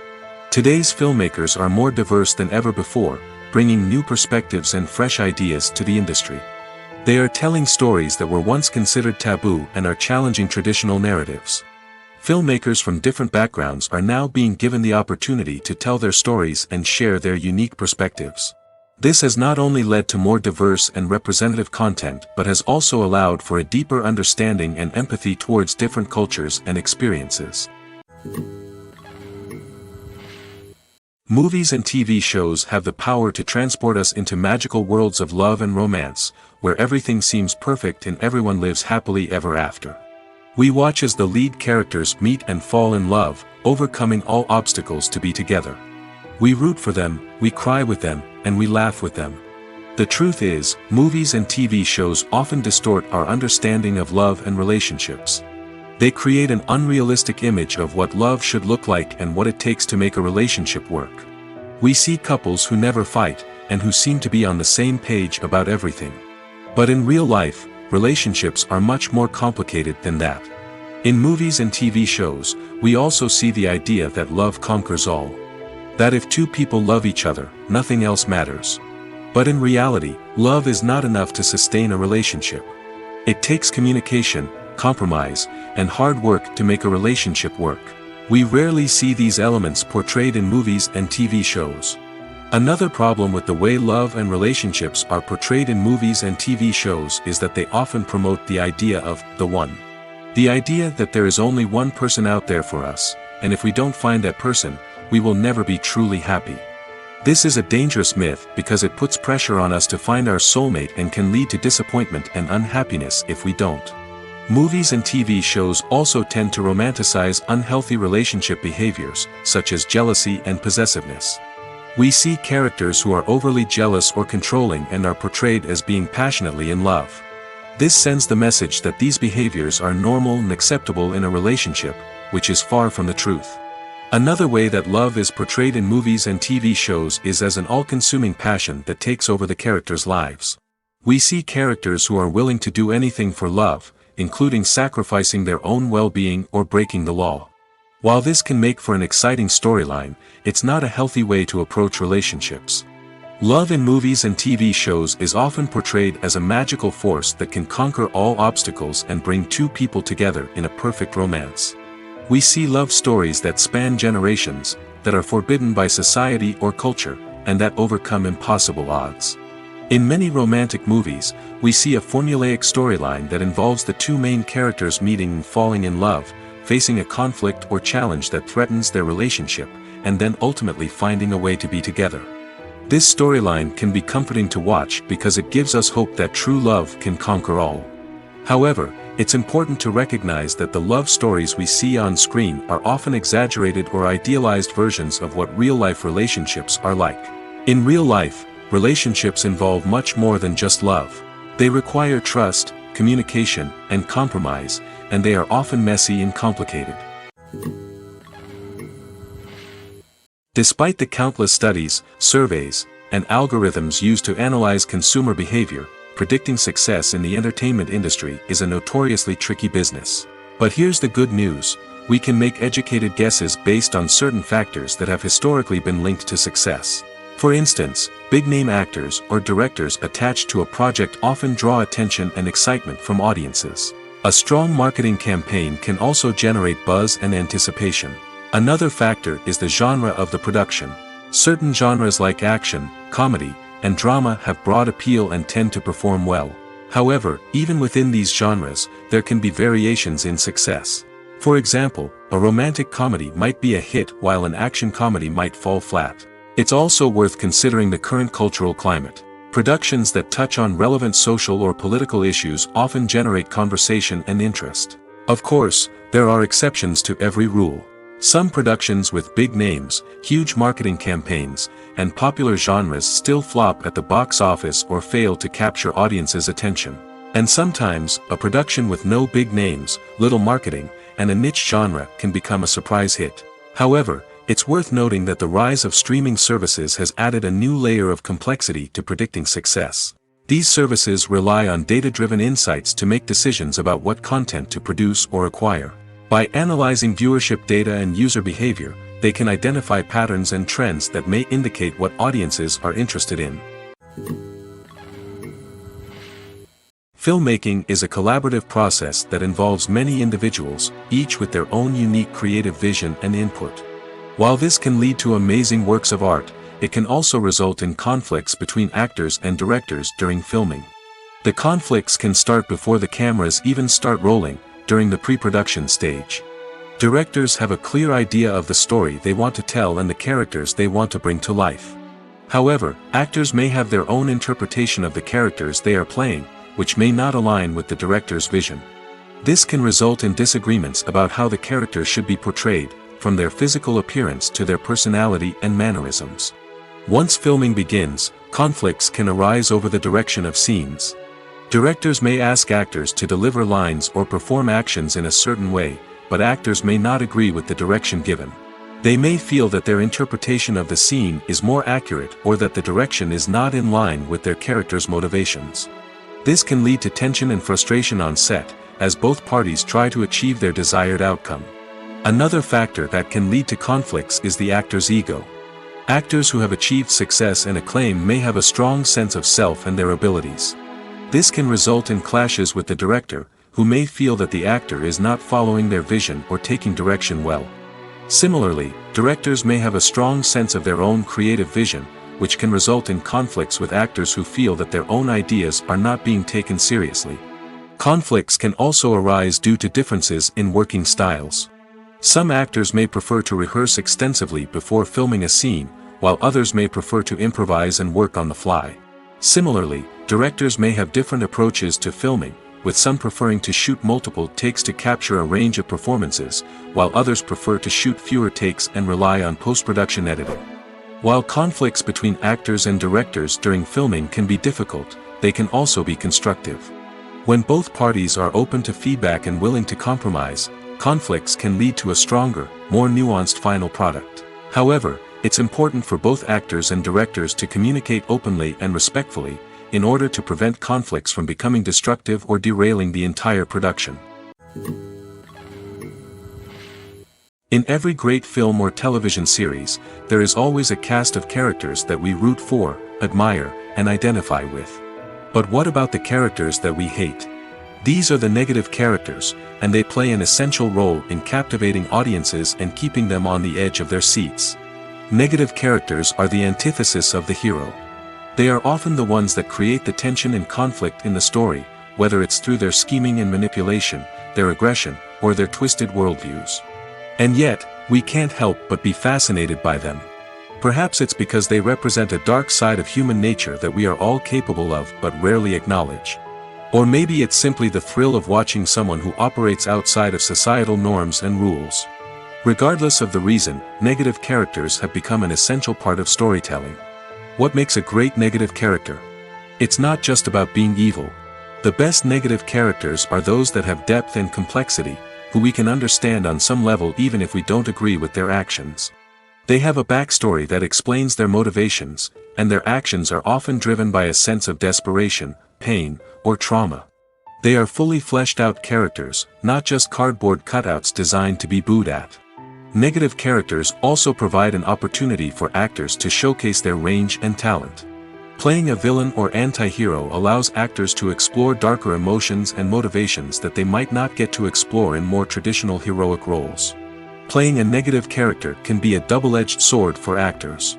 [SPEAKER 1] Today's filmmakers are more diverse than ever before, bringing new perspectives and fresh ideas to the industry. They are telling stories that were once considered taboo and are challenging traditional narratives. Filmmakers from different backgrounds are now being given the opportunity to tell their stories and share their unique perspectives. This has not only led to more diverse and representative content but has also allowed for a deeper understanding and empathy towards different cultures and experiences. Movies and TV shows have the power to transport us into magical worlds of love and romance, where everything seems perfect and everyone lives happily ever after. We watch as the lead characters meet and fall in love, overcoming all obstacles to be together. We root for them, we cry with them, and we laugh with them. The truth is, movies and TV shows often distort our understanding of love and relationships. They create an unrealistic image of what love should look like and what it takes to make a relationship work. We see couples who never fight, and who seem to be on the same page about everything. But in real life, relationships are much more complicated than that. In movies and TV shows, we also see the idea that love conquers all. That if two people love each other, nothing else matters. But in reality, love is not enough to sustain a relationship. It takes communication, compromise, and hard work to make a relationship work. We rarely see these elements portrayed in movies and TV shows. Another problem with the way love and relationships are portrayed in movies and TV shows is that they often promote the idea of the one. The idea that there is only one person out there for us, and if we don't find that person, we will never be truly happy. This is a dangerous myth because it puts pressure on us to find our soulmate and can lead to disappointment and unhappiness if we don't. Movies and TV shows also tend to romanticize unhealthy relationship behaviors, such as jealousy and possessiveness. We see characters who are overly jealous or controlling and are portrayed as being passionately in love. This sends the message that these behaviors are normal and acceptable in a relationship, which is far from the truth. Another way that love is portrayed in movies and TV shows is as an all-consuming passion that takes over the characters' lives. We see characters who are willing to do anything for love, including sacrificing their own well-being or breaking the law. While this can make for an exciting storyline, it's not a healthy way to approach relationships. Love in movies and TV shows is often portrayed as a magical force that can conquer all obstacles and bring two people together in a perfect romance. We see love stories that span generations, that are forbidden by society or culture, and that overcome impossible odds. In many romantic movies, we see a formulaic storyline that involves the two main characters meeting and falling in love, facing a conflict or challenge that threatens their relationship, and then ultimately finding a way to be together. This storyline can be comforting to watch because it gives us hope that true love can conquer all. However, it's important to recognize that the love stories we see on screen are often exaggerated or idealized versions of what real-life relationships are like. In real life, relationships involve much more than just love. They require trust, communication, and compromise, and they are often messy and complicated. Despite the countless studies, surveys, and algorithms used to analyze consumer behavior, predicting success in the entertainment industry is a notoriously tricky business. But here's the good news: we can make educated guesses based on certain factors that have historically been linked to success. For instance, big-name actors or directors attached to a project often draw attention and excitement from audiences. A strong marketing campaign can also generate buzz and anticipation. Another factor is the genre of the production. Certain genres like action, comedy, and drama have broad appeal and tend to perform well. However, even within these genres, there can be variations in success. For example, a romantic comedy might be a hit while an action comedy might fall flat. It's also worth considering the current cultural climate. Productions that touch on relevant social or political issues often generate conversation and interest. Of course, there are exceptions to every rule. Some productions with big names, huge marketing campaigns, and popular genres still flop at the box office or fail to capture audiences' attention. And sometimes, a production with no big names, little marketing, and a niche genre can become a surprise hit. However, it's worth noting that the rise of streaming services has added a new layer of complexity to predicting success. These services rely on data-driven insights to make decisions about what content to produce or acquire. By analyzing viewership data and user behavior, they can identify patterns and trends that may indicate what audiences are interested in. Filmmaking is a collaborative process that involves many individuals, each with their own unique creative vision and input. While this can lead to amazing works of art, it can also result in conflicts between actors and directors during filming. The conflicts can start before the cameras even start rolling, during the pre-production stage. Directors have a clear idea of the story they want to tell and the characters they want to bring to life. However, actors may have their own interpretation of the characters they are playing, which may not align with the director's vision. This can result in disagreements about how the characters should be portrayed, from their physical appearance to their personality and mannerisms. Once filming begins, conflicts can arise over the direction of scenes. Directors may ask actors to deliver lines or perform actions in a certain way, but actors may not agree with the direction given. They may feel that their interpretation of the scene is more accurate or that the direction is not in line with their character's motivations. This can lead to tension and frustration on set, as both parties try to achieve their desired outcome. Another factor that can lead to conflicts is the actor's ego. Actors who have achieved success and acclaim may have a strong sense of self and their abilities. This can result in clashes with the director, who may feel that the actor is not following their vision or taking direction well. Similarly, directors may have a strong sense of their own creative vision, which can result in conflicts with actors who feel that their own ideas are not being taken seriously. Conflicts can also arise due to differences in working styles. Some actors may prefer to rehearse extensively before filming a scene, while others may prefer to improvise and work on the fly. Similarly, directors may have different approaches to filming, with some preferring to shoot multiple takes to capture a range of performances, while others prefer to shoot fewer takes and rely on post-production editing. While conflicts between actors and directors during filming can be difficult, they can also be constructive. When both parties are open to feedback and willing to compromise, conflicts can lead to a stronger, more nuanced final product. However, it's important for both actors and directors to communicate openly and respectfully, in order to prevent conflicts from becoming destructive or derailing the entire production. In every great film or television series, there is always a cast of characters that we root for, admire, and identify with. But what about the characters that we hate? These are the negative characters, and they play an essential role in captivating audiences and keeping them on the edge of their seats. Negative characters are the antithesis of the hero. They are often the ones that create the tension and conflict in the story, whether it's through their scheming and manipulation, their aggression, or their twisted worldviews. And yet, we can't help but be fascinated by them. Perhaps it's because they represent a dark side of human nature that we are all capable of but rarely acknowledge. Or maybe it's simply the thrill of watching someone who operates outside of societal norms and rules. Regardless of the reason, negative characters have become an essential part of storytelling. What makes a great negative character? It's not just about being evil. The best negative characters are those that have depth and complexity, who we can understand on some level even if we don't agree with their actions. They have a backstory that explains their motivations, and their actions are often driven by a sense of desperation, pain, or trauma. They are fully fleshed out characters, not just cardboard cutouts designed to be booed at. Negative characters also provide an opportunity for actors to showcase their range and talent. Playing a villain or anti-hero allows actors to explore darker emotions and motivations that they might not get to explore in more traditional heroic roles. Playing a negative character can be a double-edged sword for actors.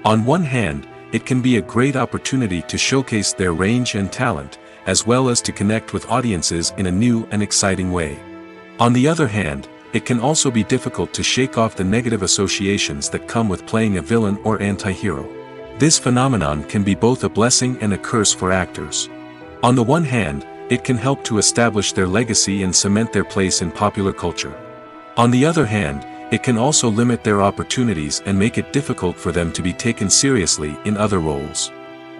[SPEAKER 1] On one hand, it can be a great opportunity to showcase their range and talent, as well as to connect with audiences in a new and exciting way. On the other hand, it can also be difficult to shake off the negative associations that come with playing a villain or anti-hero. This phenomenon can be both a blessing and a curse for actors. On the one hand, it can help to establish their legacy and cement their place in popular culture. On the other hand, it can also limit their opportunities and make it difficult for them to be taken seriously in other roles.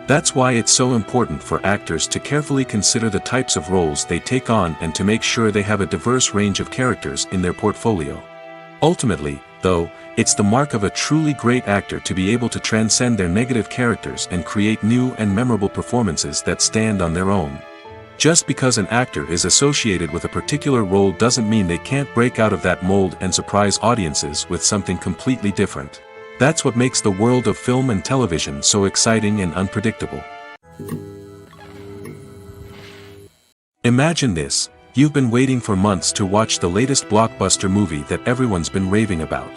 [SPEAKER 1] That's why it's so important for actors to carefully consider the types of roles they take on and to make sure they have a diverse range of characters in their portfolio. Ultimately, though, it's the mark of a truly great actor to be able to transcend their negative characters and create new and memorable performances that stand on their own. Just because an actor is associated with a particular role doesn't mean they can't break out of that mold and surprise audiences with something completely different. That's what makes the world of film and television so exciting and unpredictable. Imagine this: you've been waiting for months to watch the latest blockbuster movie that everyone's been raving about.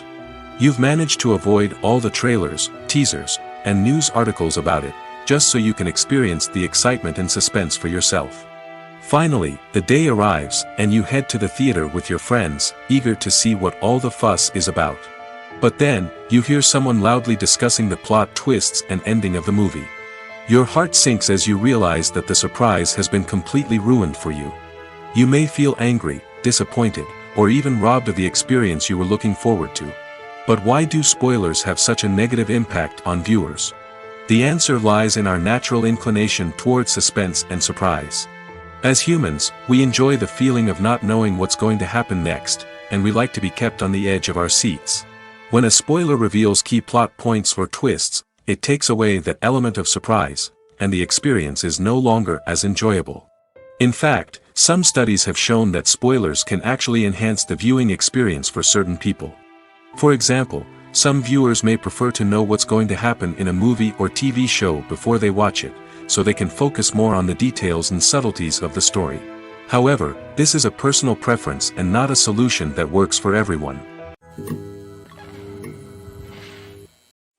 [SPEAKER 1] You've managed to avoid all the trailers, teasers, and news articles about it, just so you can experience the excitement and suspense for yourself. Finally, the day arrives, and you head to the theater with your friends, eager to see what all the fuss is about. But then, you hear someone loudly discussing the plot twists and ending of the movie. Your heart sinks as you realize that the surprise has been completely ruined for you. You may feel angry, disappointed, or even robbed of the experience you were looking forward to. But why do spoilers have such a negative impact on viewers? The answer lies in our natural inclination towards suspense and surprise. As humans, we enjoy the feeling of not knowing what's going to happen next, and we like to be kept on the edge of our seats. When a spoiler reveals key plot points or twists, it takes away that element of surprise, and the experience is no longer as enjoyable. In fact, some studies have shown that spoilers can actually enhance the viewing experience for certain people. For example, some viewers may prefer to know what's going to happen in a movie or TV show before they watch it, so they can focus more on the details and subtleties of the story. However, this is a personal preference and not a solution that works for everyone.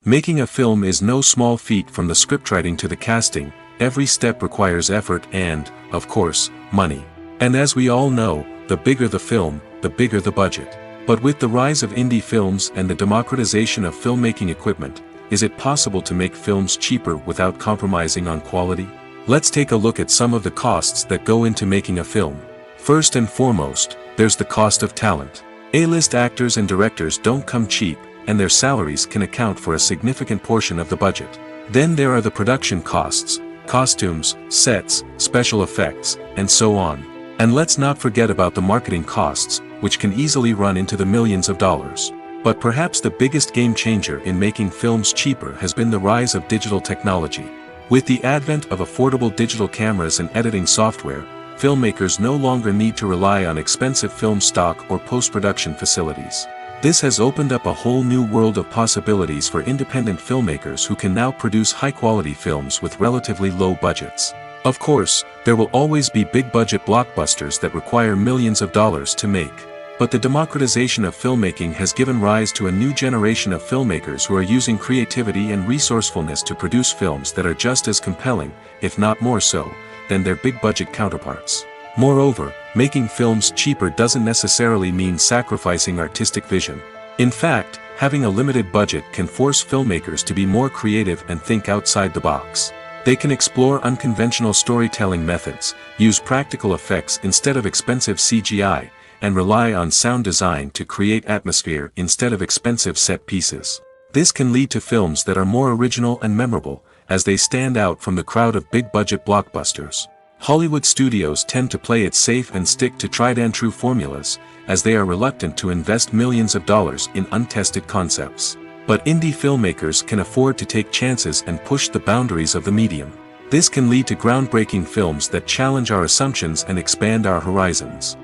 [SPEAKER 1] Making a film is no small feat. From the scriptwriting to the casting, every step requires effort and, of course, money. And as we all know, the bigger the film, the bigger the budget. But with the rise of indie films and the democratization of filmmaking equipment, is it possible to make films cheaper without compromising on quality? Let's take a look at some of the costs that go into making a film. First and foremost, there's the cost of talent. A-list actors and directors don't come cheap, and their salaries can account for a significant portion of the budget. Then there are the production costs, costumes, sets, special effects, and so on. And let's not forget about the marketing costs, which can easily run into the millions of dollars. But perhaps the biggest game changer in making films cheaper has been the rise of digital technology. With the advent of affordable digital cameras and editing software, filmmakers no longer need to rely on expensive film stock or post-production facilities. This has opened up a whole new world of possibilities for independent filmmakers who can now produce high-quality films with relatively low budgets. Of course, there will always be big-budget blockbusters that require millions of dollars to make. But the democratization of filmmaking has given rise to a new generation of filmmakers who are using creativity and resourcefulness to produce films that are just as compelling, if not more so, than their big-budget counterparts. Moreover, making films cheaper doesn't necessarily mean sacrificing artistic vision. In fact, having a limited budget can force filmmakers to be more creative and think outside the box. They can explore unconventional storytelling methods, use practical effects instead of expensive CGI, and rely on sound design to create atmosphere instead of expensive set pieces. This can lead to films that are more original and memorable, as they stand out from the crowd of big-budget blockbusters. Hollywood studios tend to play it safe and stick to tried-and-true formulas, as they are reluctant to invest millions of dollars in untested concepts. But indie filmmakers can afford to take chances and push the boundaries of the medium. This can lead to groundbreaking films that challenge our assumptions and expand our horizons.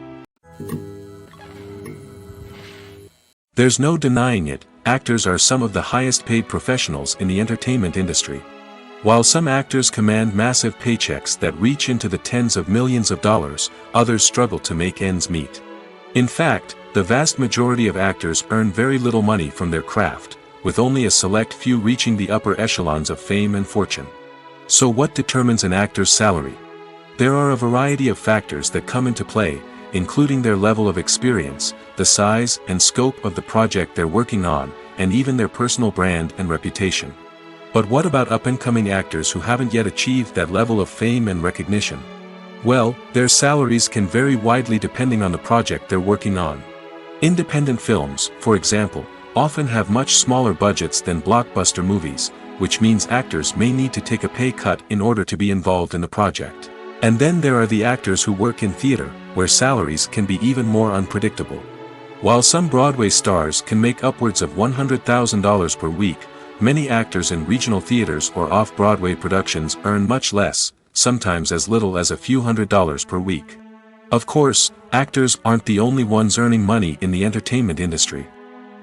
[SPEAKER 1] There's no denying it, actors are some of the highest-paid professionals in the entertainment industry. While some actors command massive paychecks that reach into the tens of millions of dollars, others struggle to make ends meet. In fact, the vast majority of actors earn very little money from their craft, with only a select few reaching the upper echelons of fame and fortune. So what determines an actor's salary? There are a variety of factors that come into play, including their level of experience, the size and scope of the project they're working on, and even their personal brand and reputation. But what about up-and-coming actors who haven't yet achieved that level of fame and recognition? Well, their salaries can vary widely depending on the project they're working on. Independent films, for example, often have much smaller budgets than blockbuster movies, which means actors may need to take a pay cut in order to be involved in the project. And then there are the actors who work in theater, where salaries can be even more unpredictable. While some Broadway stars can make upwards of $100,000 per week, many actors in regional theaters or off-Broadway productions earn much less, sometimes as little as a few $100s per week. Of course, actors aren't the only ones earning money in the entertainment industry.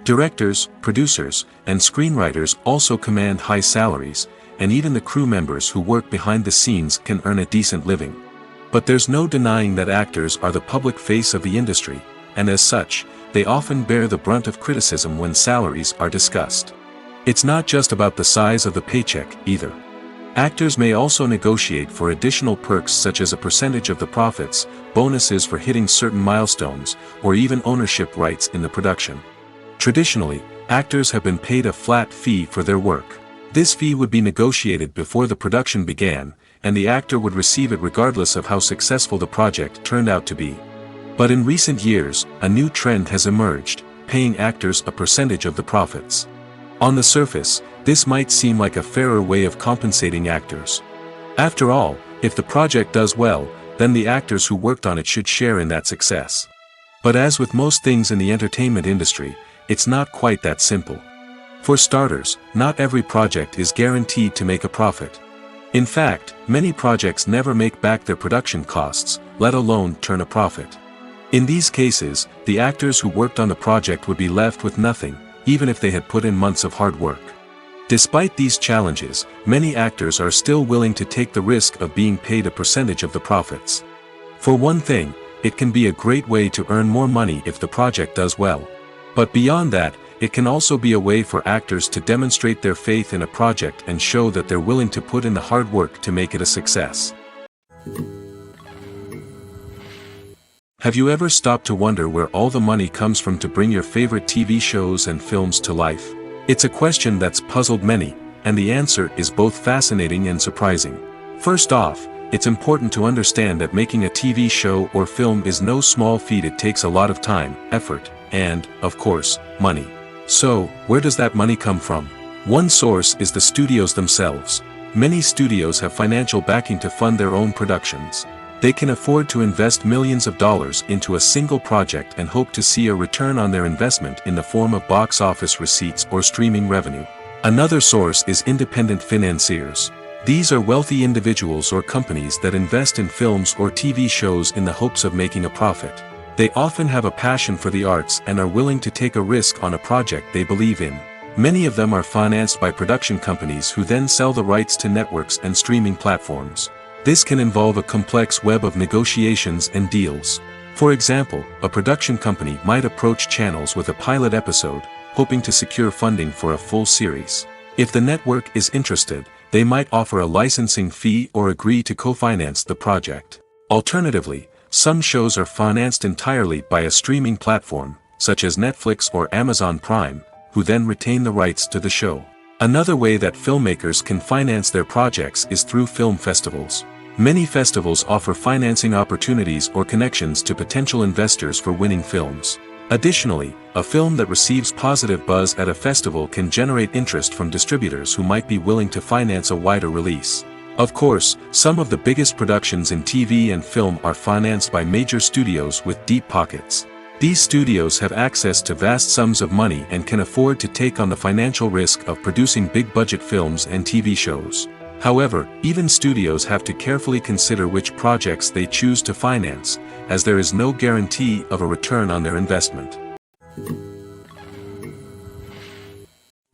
[SPEAKER 1] Directors, producers, and screenwriters also command high salaries, and even the crew members who work behind the scenes can earn a decent living. But there's no denying that actors are the public face of the industry, and as such, they often bear the brunt of criticism when salaries are discussed. It's not just about the size of the paycheck, either. Actors may also negotiate for additional perks such as a percentage of the profits, bonuses for hitting certain milestones, or even ownership rights in the production. Traditionally, actors have been paid a flat fee for their work. This fee would be negotiated before the production began, and the actor would receive it regardless of how successful the project turned out to be. But in recent years, a new trend has emerged, paying actors a percentage of the profits. On the surface, this might seem like a fairer way of compensating actors. After all, if the project does well, then the actors who worked on it should share in that success. But as with most things in the entertainment industry, it's not quite that simple. For starters, not every project is guaranteed to make a profit. In fact, many projects never make back their production costs, let alone turn a profit. In these cases, the actors who worked on the project would be left with nothing, even if they had put in months of hard work. Despite these challenges, many actors are still willing to take the risk of being paid a percentage of the profits. For one thing, it can be a great way to earn more money if the project does well. But beyond that, it can also be a way for actors to demonstrate their faith in a project and show that they're willing to put in the hard work to make it a success. Have you ever stopped to wonder where all the money comes from to bring your favorite TV shows and films to life? It's a question that's puzzled many, and the answer is both fascinating and surprising. First off, it's important to understand that making a TV show or film is no small feat. It takes a lot of time, effort, and, of course, money. So, where does that money come from? One source is the studios themselves. Many studios have financial backing to fund their own productions. They can afford to invest millions of dollars into a single project and hope to see a return on their investment in the form of box office receipts or streaming revenue. Another source is independent financiers. These are wealthy individuals or companies that invest in films or TV shows in the hopes of making a profit. They often have a passion for the arts and are willing to take a risk on a project they believe in. Many of them are financed by production companies who then sell the rights to networks and streaming platforms. This can involve a complex web of negotiations and deals. For example, a production company might approach channels with a pilot episode, hoping to secure funding for a full series. If the network is interested, they might offer a licensing fee or agree to co-finance the project. Alternatively, some shows are financed entirely by a streaming platform, such as Netflix or Amazon Prime, who then retain the rights to the show. Another way that filmmakers can finance their projects is through film festivals. Many festivals offer financing opportunities or connections to potential investors for winning films. Additionally, a film that receives positive buzz at a festival can generate interest from distributors who might be willing to finance a wider release. Of course, some of the biggest productions in TV and film are financed by major studios with deep pockets. These studios have access to vast sums of money and can afford to take on the financial risk of producing big-budget films and TV shows. However, even studios have to carefully consider which projects they choose to finance, as there is no guarantee of a return on their investment.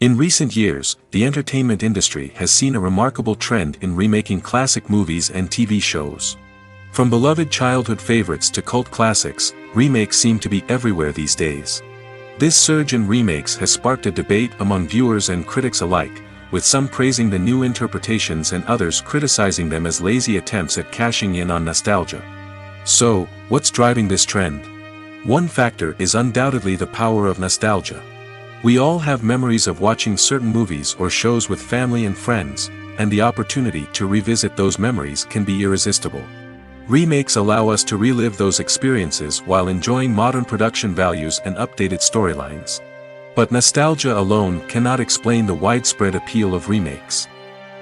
[SPEAKER 1] In recent years, the entertainment industry has seen a remarkable trend in remaking classic movies and TV shows. From beloved childhood favorites to cult classics, remakes seem to be everywhere these days. This surge in remakes has sparked a debate among viewers and critics alike, with some praising the new interpretations and others criticizing them as lazy attempts at cashing in on nostalgia. So, what's driving this trend? One factor is undoubtedly the power of nostalgia. We all have memories of watching certain movies or shows with family and friends, and the opportunity to revisit those memories can be irresistible. Remakes allow us to relive those experiences while enjoying modern production values and updated storylines. But nostalgia alone cannot explain the widespread appeal of remakes.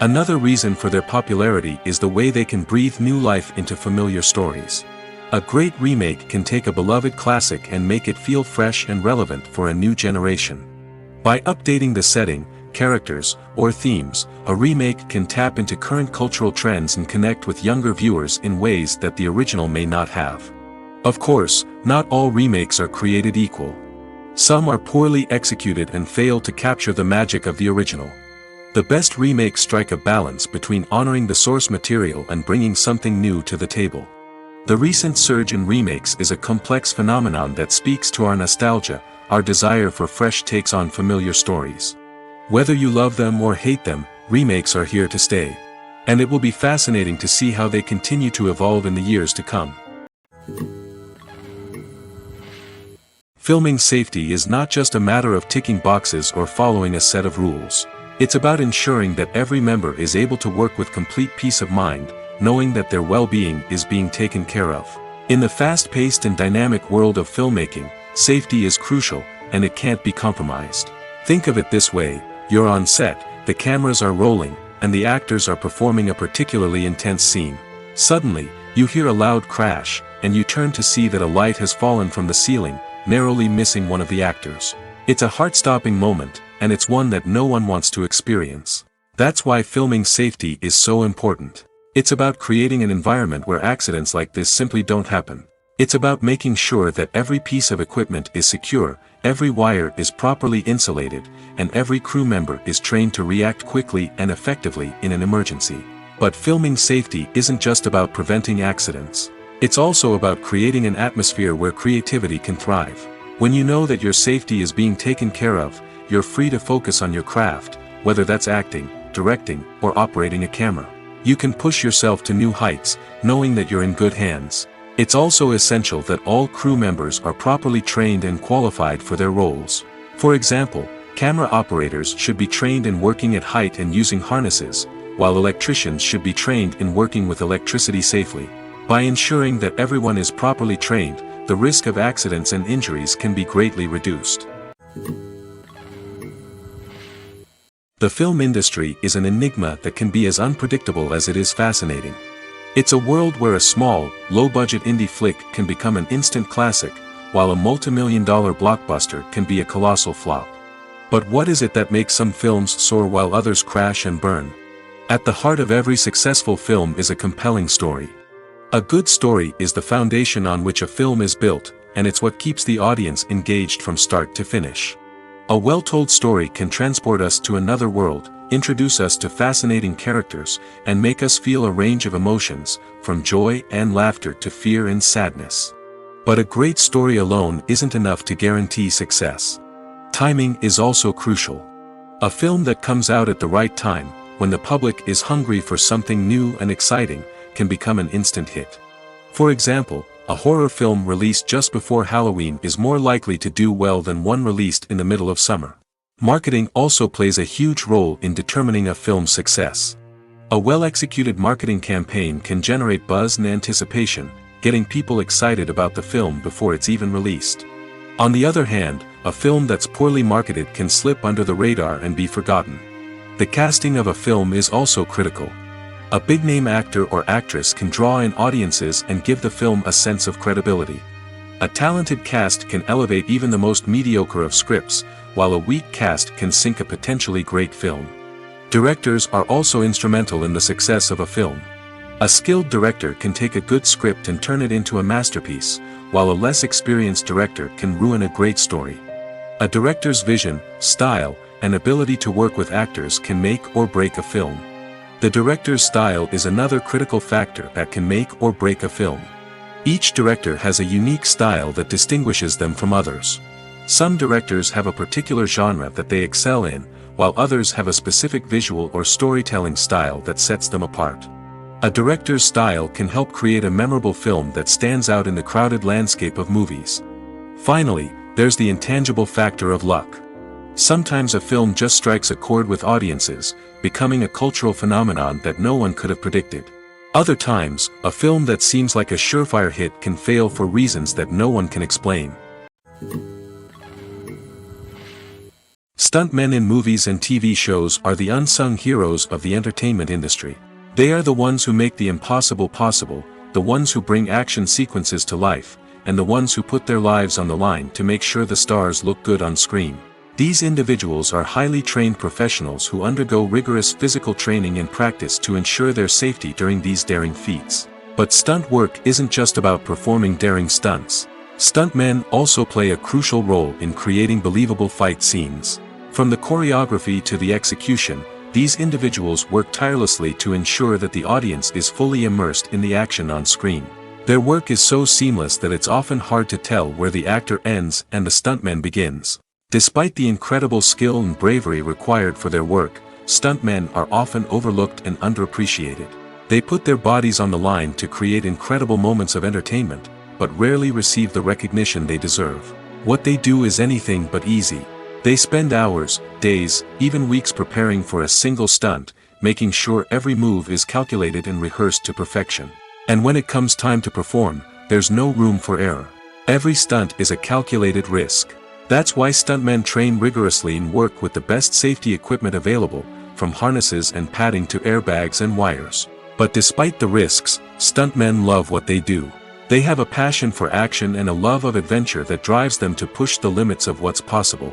[SPEAKER 1] Another reason for their popularity is the way they can breathe new life into familiar stories. A great remake can take a beloved classic and make it feel fresh and relevant for a new generation. By updating the setting, characters, or themes, a remake can tap into current cultural trends and connect with younger viewers in ways that the original may not have. Of course, not all remakes are created equal. Some are poorly executed and fail to capture the magic of the original. The best remakes strike a balance between honoring the source material and bringing something new to the table. The recent surge in remakes is a complex phenomenon that speaks to our nostalgia, our desire for fresh takes on familiar stories. Whether you love them or hate them, remakes are here to stay. And it will be fascinating to see how they continue to evolve in the years to come. Filming safety is not just a matter of ticking boxes or following a set of rules. It's about ensuring that every member is able to work with complete peace of mind, knowing that their well-being is being taken care of. In the fast-paced and dynamic world of filmmaking, safety is crucial, and it can't be compromised. Think of it this way: you're on set, the cameras are rolling, and the actors are performing a particularly intense scene. Suddenly, you hear a loud crash, and you turn to see that a light has fallen from the ceiling, narrowly missing one of the actors. It's a heart-stopping moment, and it's one that no one wants to experience. That's why filming safety is so important. It's about creating an environment where accidents like this simply don't happen. It's about making sure that every piece of equipment is secure, every wire is properly insulated, and every crew member is trained to react quickly and effectively in an emergency. But filming safety isn't just about preventing accidents. It's also about creating an atmosphere where creativity can thrive. When you know that your safety is being taken care of, you're free to focus on your craft, whether that's acting, directing, or operating a camera. You can push yourself to new heights, knowing that you're in good hands. It's also essential that all crew members are properly trained and qualified for their roles. For example, camera operators should be trained in working at height and using harnesses, while electricians should be trained in working with electricity safely. By ensuring that everyone is properly trained, the risk of accidents and injuries can be greatly reduced. The film industry is an enigma that can be as unpredictable as it is fascinating. It's a world where a small, low-budget indie flick can become an instant classic, while a multi-million-dollar blockbuster can be a colossal flop. But what is it that makes some films soar while others crash and burn? At the heart of every successful film is a compelling story. A good story is the foundation on which a film is built, and it's what keeps the audience engaged from start to finish. A well-told story can transport us to another world, introduce us to fascinating characters, and make us feel a range of emotions, from joy and laughter to fear and sadness. But a great story alone isn't enough to guarantee success. Timing is also crucial. A film that comes out at the right time, when the public is hungry for something new and exciting, can become an instant hit. For example, a horror film released just before Halloween is more likely to do well than one released in the middle of summer. Marketing also plays a huge role in determining a film's success. A well-executed marketing campaign can generate buzz and anticipation, getting people excited about the film before it's even released. On the other hand, a film that's poorly marketed can slip under the radar and be forgotten. The casting of a film is also critical. A big-name actor or actress can draw in audiences and give the film a sense of credibility. A talented cast can elevate even the most mediocre of scripts, while a weak cast can sink a potentially great film. Directors are also instrumental in the success of a film. A skilled director can take a good script and turn it into a masterpiece, while a less experienced director can ruin a great story. A director's vision, style, and ability to work with actors can make or break a film. The director's style is another critical factor that can make or break a film. Each director has a unique style that distinguishes them from others. Some directors have a particular genre that they excel in, while others have a specific visual or storytelling style that sets them apart. A director's style can help create a memorable film that stands out in the crowded landscape of movies. Finally, there's the intangible factor of luck. Sometimes a film just strikes a chord with audiences, becoming a cultural phenomenon that no one could have predicted. Other times, a film that seems like a surefire hit can fail for reasons that no one can explain. Stuntmen in movies and TV shows are the unsung heroes of the entertainment industry. They are the ones who make the impossible possible, the ones who bring action sequences to life, and the ones who put their lives on the line to make sure the stars look good on screen. These individuals are highly trained professionals who undergo rigorous physical training and practice to ensure their safety during these daring feats. But stunt work isn't just about performing daring stunts. Stuntmen also play a crucial role in creating believable fight scenes. From the choreography to the execution, these individuals work tirelessly to ensure that the audience is fully immersed in the action on screen. Their work is so seamless that it's often hard to tell where the actor ends and the stuntman begins. Despite the incredible skill and bravery required for their work, stuntmen are often overlooked and underappreciated. They put their bodies on the line to create incredible moments of entertainment, but rarely receive the recognition they deserve. What they do is anything but easy. They spend hours, days, even weeks preparing for a single stunt, making sure every move is calculated and rehearsed to perfection. And when it comes time to perform, there's no room for error. Every stunt is a calculated risk. That's why stuntmen train rigorously and work with the best safety equipment available, from harnesses and padding to airbags and wires. But despite the risks, stuntmen love what they do. They have a passion for action and a love of adventure that drives them to push the limits of what's possible.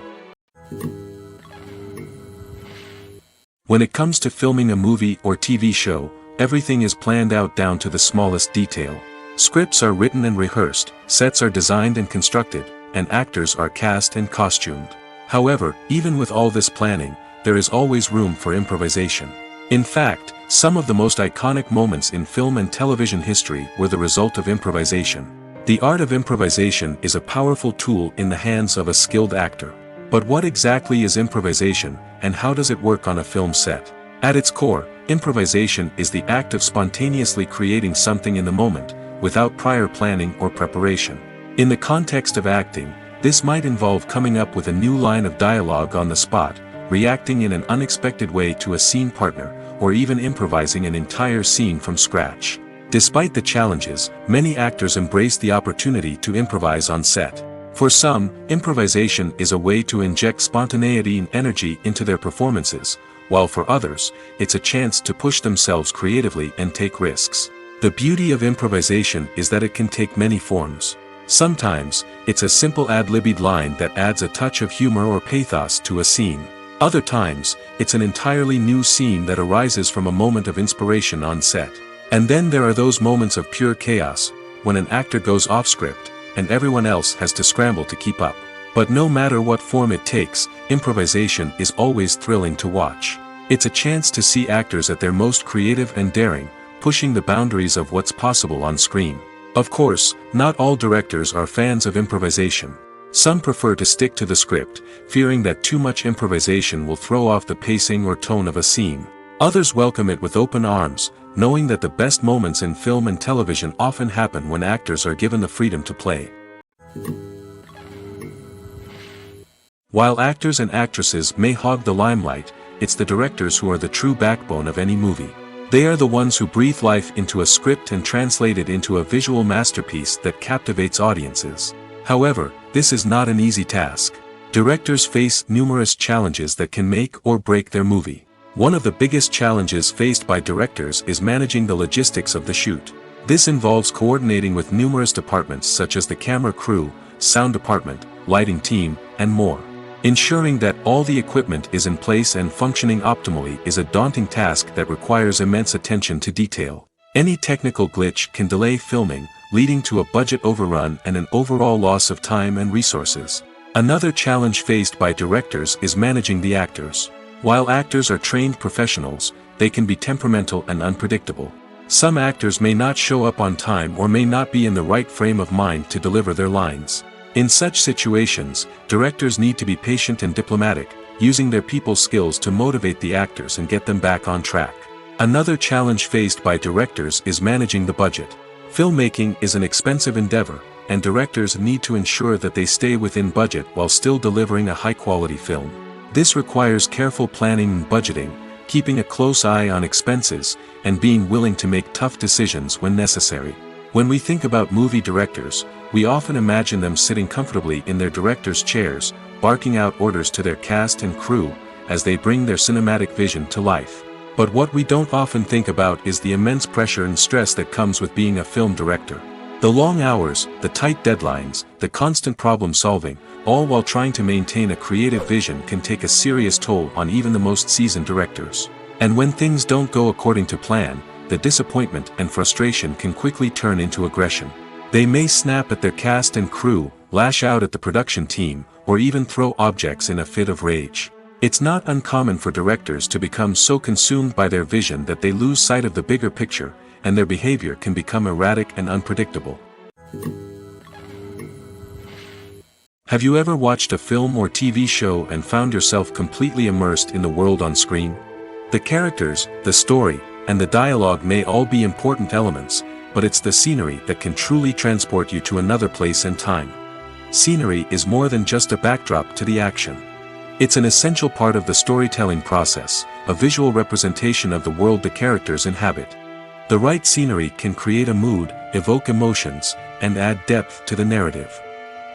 [SPEAKER 1] When it comes to filming a movie or TV show, everything is planned out down to the smallest detail. Scripts are written and rehearsed, sets are designed and constructed, and actors are cast and costumed. However, even with all this planning, there is always room for improvisation. In fact, some of the most iconic moments in film and television history were the result of improvisation. The art of improvisation is a powerful tool in the hands of a skilled actor. But what exactly is improvisation, and how does it work on a film set? At its core, improvisation is the act of spontaneously creating something in the moment, without prior planning or preparation. In the context of acting, this might involve coming up with a new line of dialogue on the spot, reacting in an unexpected way to a scene partner, or even improvising an entire scene from scratch. Despite the challenges, many actors embrace the opportunity to improvise on set. For some, improvisation is a way to inject spontaneity and energy into their performances, while for others, it's a chance to push themselves creatively and take risks. The beauty of improvisation is that it can take many forms. Sometimes, it's a simple ad-libbed line that adds a touch of humor or pathos to a scene. Other times, it's an entirely new scene that arises from a moment of inspiration on set. And then there are those moments of pure chaos, when an actor goes off script, and everyone else has to scramble to keep up. But no matter what form it takes, improvisation is always thrilling to watch. It's a chance to see actors at their most creative and daring, pushing the boundaries of what's possible on screen. Of course, not all directors are fans of improvisation. Some prefer to stick to the script, fearing that too much improvisation will throw off the pacing or tone of a scene. Others welcome it with open arms, knowing that the best moments in film and television often happen when actors are given the freedom to play. While actors and actresses may hog the limelight, it's the directors who are the true backbone of any movie. They are the ones who breathe life into a script and translate it into a visual masterpiece that captivates audiences. However, this is not an easy task. Directors face numerous challenges that can make or break their movie. One of the biggest challenges faced by directors is managing the logistics of the shoot. This involves coordinating with numerous departments such as the camera crew, sound department, lighting team, and more. Ensuring that all the equipment is in place and functioning optimally is a daunting task that requires immense attention to detail. Any technical glitch can delay filming, leading to a budget overrun and an overall loss of time and resources. Another challenge faced by directors is managing the actors. While actors are trained professionals, they can be temperamental and unpredictable. Some actors may not show up on time or may not be in the right frame of mind to deliver their lines. In such situations, directors need to be patient and diplomatic, using their people skills to motivate the actors and get them back on track. Another challenge faced by directors is managing the budget. Filmmaking is an expensive endeavor, and directors need to ensure that they stay within budget while still delivering a high-quality film. This requires careful planning and budgeting, keeping a close eye on expenses, and being willing to make tough decisions when necessary. When we think about movie directors, we often imagine them sitting comfortably in their director's chairs, barking out orders to their cast and crew, as they bring their cinematic vision to life. But what we don't often think about is the immense pressure and stress that comes with being a film director. The long hours, the tight deadlines, the constant problem solving, all while trying to maintain a creative vision can take a serious toll on even the most seasoned directors. And when things don't go according to plan, the disappointment and frustration can quickly turn into aggression. They may snap at their cast and crew, lash out at the production team, or even throw objects in a fit of rage. It's not uncommon for directors to become so consumed by their vision that they lose sight of the bigger picture, and their behavior can become erratic and unpredictable. Have you ever watched a film or TV show and found yourself completely immersed in the world on screen? The characters, the story, and the dialogue may all be important elements, but it's the scenery that can truly transport you to another place and time. Scenery is more than just a backdrop to the action. It's an essential part of the storytelling process, a visual representation of the world the characters inhabit. The right scenery can create a mood, evoke emotions, and add depth to the narrative.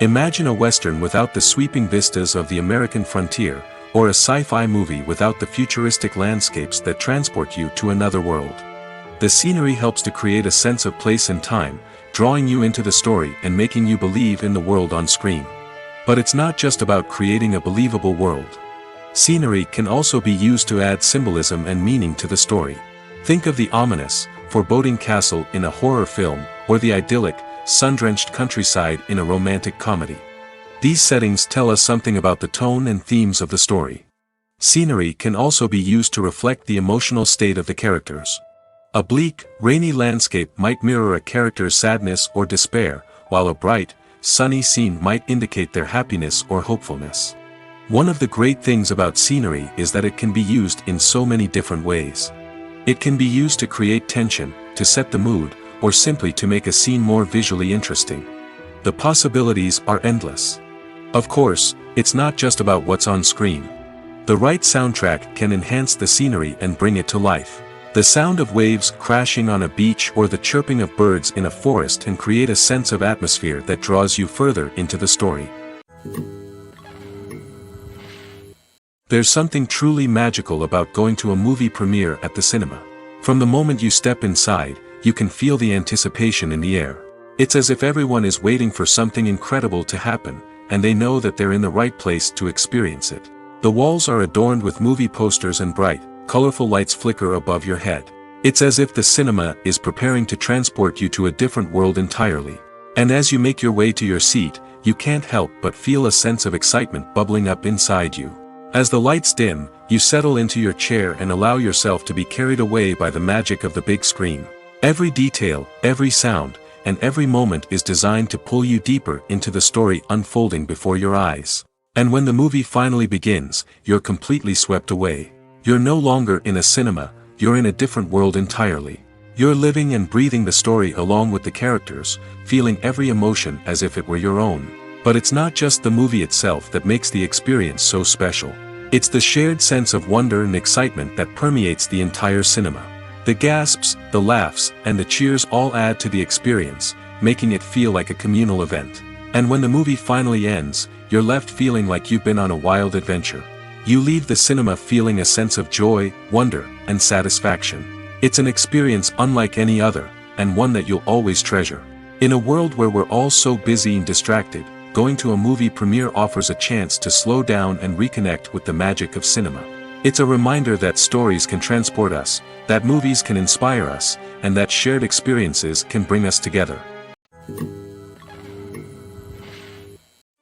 [SPEAKER 1] Imagine a Western without the sweeping vistas of the American frontier, or a sci-fi movie without the futuristic landscapes that transport you to another world. The scenery helps to create a sense of place and time, drawing you into the story and making you believe in the world on screen. But it's not just about creating a believable world. Scenery can also be used to add symbolism and meaning to the story. Think of the ominous, foreboding castle in a horror film, or the idyllic, sun-drenched countryside in a romantic comedy. These settings tell us something about the tone and themes of the story. Scenery can also be used to reflect the emotional state of the characters. A bleak, rainy landscape might mirror a character's sadness or despair, while a bright, sunny scene might indicate their happiness or hopefulness. One of the great things about scenery is that it can be used in so many different ways. It can be used to create tension, to set the mood, or simply to make a scene more visually interesting. The possibilities are endless. Of course, it's not just about what's on screen. The right soundtrack can enhance the scenery and bring it to life. The sound of waves crashing on a beach or the chirping of birds in a forest can create a sense of atmosphere that draws you further into the story. There's something truly magical about going to a movie premiere at the cinema. From the moment you step inside, you can feel the anticipation in the air. It's as if everyone is waiting for something incredible to happen, and they know that they're in the right place to experience it. The walls are adorned with movie posters and bright, colorful lights flicker above your head. It's as if the cinema is preparing to transport you to a different world entirely. And as you make your way to your seat, you can't help but feel a sense of excitement bubbling up inside you. As the lights dim, you settle into your chair and allow yourself to be carried away by the magic of the big screen. Every detail, every sound, and every moment is designed to pull you deeper into the story unfolding before your eyes. And when the movie finally begins, you're completely swept away. You're no longer in a cinema, you're in a different world entirely. You're living and breathing the story along with the characters, feeling every emotion as if it were your own. But it's not just the movie itself that makes the experience so special. It's the shared sense of wonder and excitement that permeates the entire cinema. The gasps, the laughs, and the cheers all add to the experience, making it feel like a communal event. And when the movie finally ends, you're left feeling like you've been on a wild adventure. You leave the cinema feeling a sense of joy, wonder, and satisfaction. It's an experience unlike any other, and one that you'll always treasure. In a world where we're all so busy and distracted, going to a movie premiere offers a chance to slow down and reconnect with the magic of cinema. It's a reminder that stories can transport us, that movies can inspire us, and that shared experiences can bring us together.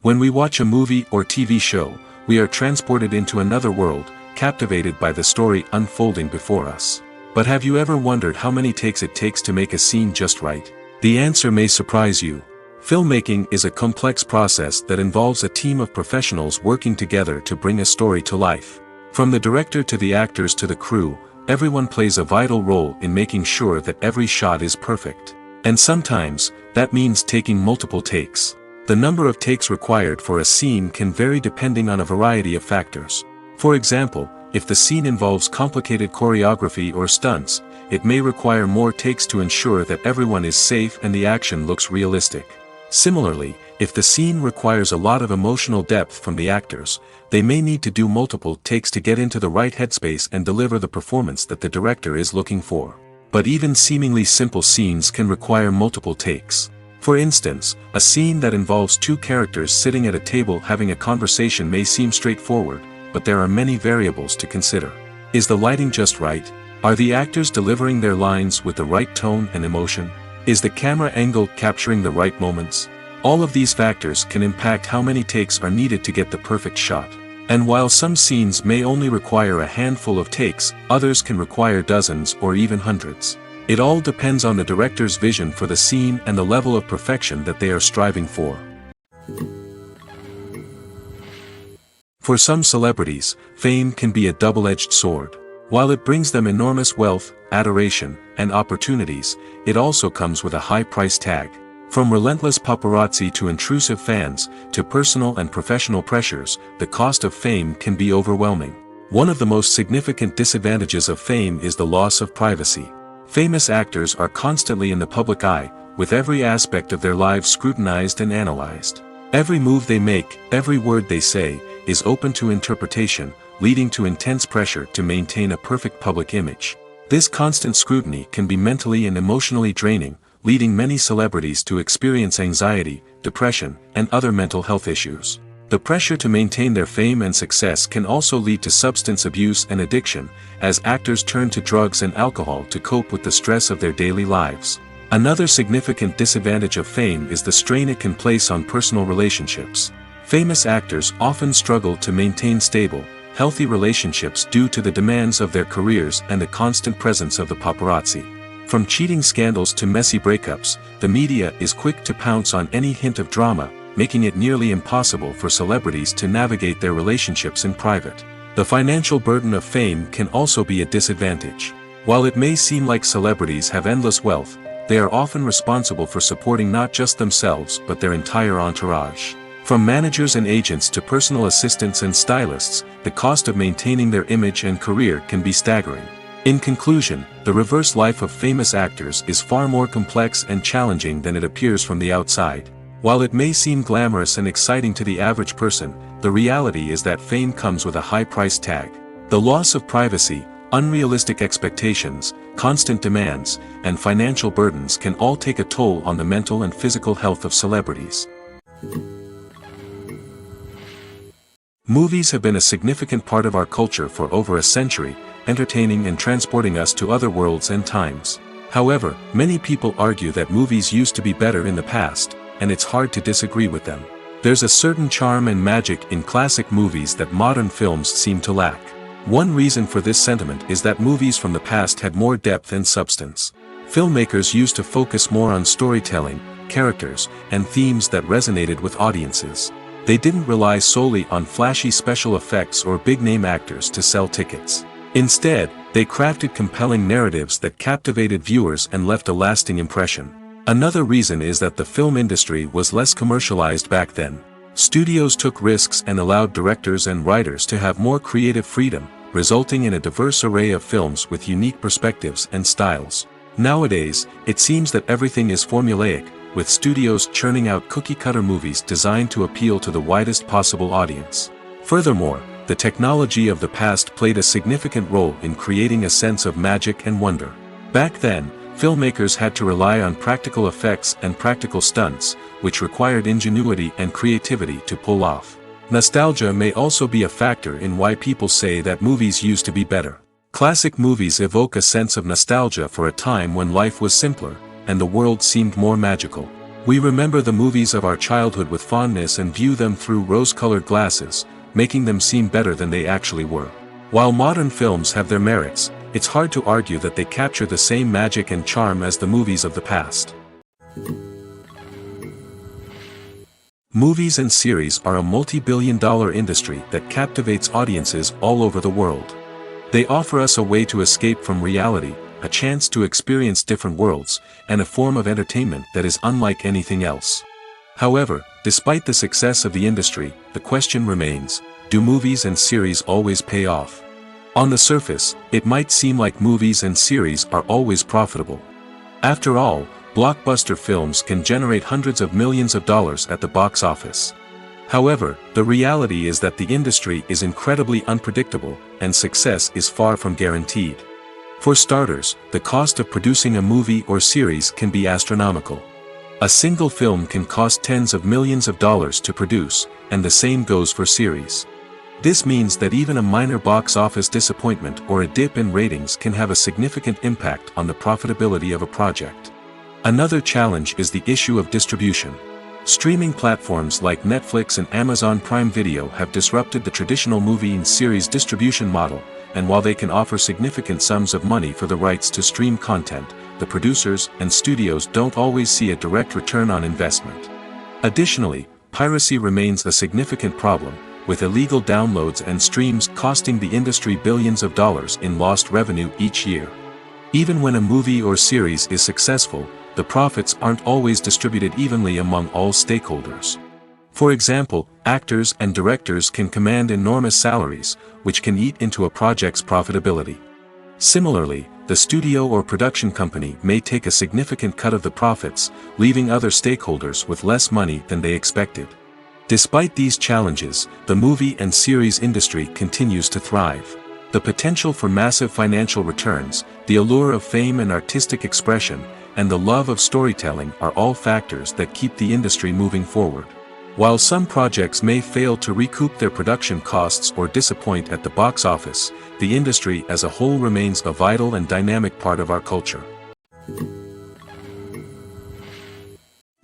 [SPEAKER 1] When we watch a movie or TV show, we are transported into another world, captivated by the story unfolding before us. But have you ever wondered how many takes it takes to make a scene just right? The answer may surprise you. Filmmaking is a complex process that involves a team of professionals working together to bring a story to life. From the director to the actors to the crew, everyone plays a vital role in making sure that every shot is perfect. And sometimes, that means taking multiple takes. The number of takes required for a scene can vary depending on a variety of factors. For example, if the scene involves complicated choreography or stunts, it may require more takes to ensure that everyone is safe and the action looks realistic. Similarly, if the scene requires a lot of emotional depth from the actors, they may need to do multiple takes to get into the right headspace and deliver the performance that the director is looking for. But even seemingly simple scenes can require multiple takes. For instance, a scene that involves two characters sitting at a table having a conversation may seem straightforward, but there are many variables to consider. Is the lighting just right? Are the actors delivering their lines with the right tone and emotion? Is the camera angle capturing the right moments? All of these factors can impact how many takes are needed to get the perfect shot. And while some scenes may only require a handful of takes, others can require dozens or even hundreds. It all depends on the director's vision for the scene and the level of perfection that they are striving for. For some celebrities, fame can be a double-edged sword. While it brings them enormous wealth, adoration, and opportunities, it also comes with a high price tag. From relentless paparazzi to intrusive fans, to personal and professional pressures, the cost of fame can be overwhelming. One of the most significant disadvantages of fame is the loss of privacy. Famous actors are constantly in the public eye, with every aspect of their lives scrutinized and analyzed. Every move they make, every word they say, is open to interpretation, leading to intense pressure to maintain a perfect public image. This constant scrutiny can be mentally and emotionally draining, leading many celebrities to experience anxiety, depression, and other mental health issues. The pressure to maintain their fame and success can also lead to substance abuse and addiction, as actors turn to drugs and alcohol to cope with the stress of their daily lives. Another significant disadvantage of fame is the strain it can place on personal relationships. Famous actors often struggle to maintain stable, healthy relationships due to the demands of their careers and the constant presence of the paparazzi. From cheating scandals to messy breakups, the media is quick to pounce on any hint of drama, making it nearly impossible for celebrities to navigate their relationships in private. The financial burden of fame can also be a disadvantage. While it may seem like celebrities have endless wealth, they are often responsible for supporting not just themselves but their entire entourage. From managers and agents to personal assistants and stylists, the cost of maintaining their image and career can be staggering. In conclusion, the reverse life of famous actors is far more complex and challenging than it appears from the outside. While it may seem glamorous and exciting to the average person, the reality is that fame comes with a high price tag. The loss of privacy, unrealistic expectations, constant demands, and financial burdens can all take a toll on the mental and physical health of celebrities. Movies have been a significant part of our culture for over a century, entertaining and transporting us to other worlds and times. However, many people argue that movies used to be better in the past, and it's hard to disagree with them. There's a certain charm and magic in classic movies that modern films seem to lack. One reason for this sentiment is that movies from the past had more depth and substance. Filmmakers used to focus more on storytelling, characters, and themes that resonated with audiences. They didn't rely solely on flashy special effects or big-name actors to sell tickets. Instead, they crafted compelling narratives that captivated viewers and left a lasting impression. Another reason is that the film industry was less commercialized back then. Studios took risks and allowed directors and writers to have more creative freedom, resulting in a diverse array of films with unique perspectives and styles. Nowadays, it seems that everything is formulaic, with studios churning out cookie-cutter movies designed to appeal to the widest possible audience. Furthermore, the technology of the past played a significant role in creating a sense of magic and wonder. Back then, filmmakers had to rely on practical effects and practical stunts, which required ingenuity and creativity to pull off. Nostalgia may also be a factor in why people say that movies used to be better. Classic movies evoke a sense of nostalgia for a time when life was simpler, and the world seemed more magical. We remember the movies of our childhood with fondness and view them through rose-colored glasses, making them seem better than they actually were. While modern films have their merits, it's hard to argue that they capture the same magic and charm as the movies of the past. Movies and series are a multi-billion-dollar industry that captivates audiences all over the world. They offer us a way to escape from reality, a chance to experience different worlds, and a form of entertainment that is unlike anything else. However, despite the success of the industry, the question remains, do movies and series always pay off? On the surface, it might seem like movies and series are always profitable. After all, blockbuster films can generate hundreds of millions of dollars at the box office. However, the reality is that the industry is incredibly unpredictable, and success is far from guaranteed. For starters, the cost of producing a movie or series can be astronomical. A single film can cost tens of millions of dollars to produce, and the same goes for series. This means that even a minor box office disappointment or a dip in ratings can have a significant impact on the profitability of a project. Another challenge is the issue of distribution. Streaming platforms like Netflix and Amazon Prime Video have disrupted the traditional movie and series distribution model, and while they can offer significant sums of money for the rights to stream content, the producers and studios don't always see a direct return on investment. Additionally, piracy remains a significant problem, with illegal downloads and streams costing the industry billions of dollars in lost revenue each year. Even when a movie or series is successful, the profits aren't always distributed evenly among all stakeholders. For example, actors and directors can command enormous salaries, which can eat into a project's profitability. Similarly, the studio or production company may take a significant cut of the profits, leaving other stakeholders with less money than they expected. Despite these challenges, the movie and series industry continues to thrive. The potential for massive financial returns, the allure of fame and artistic expression, and the love of storytelling are all factors that keep the industry moving forward. While some projects may fail to recoup their production costs or disappoint at the box office, the industry as a whole remains a vital and dynamic part of our culture.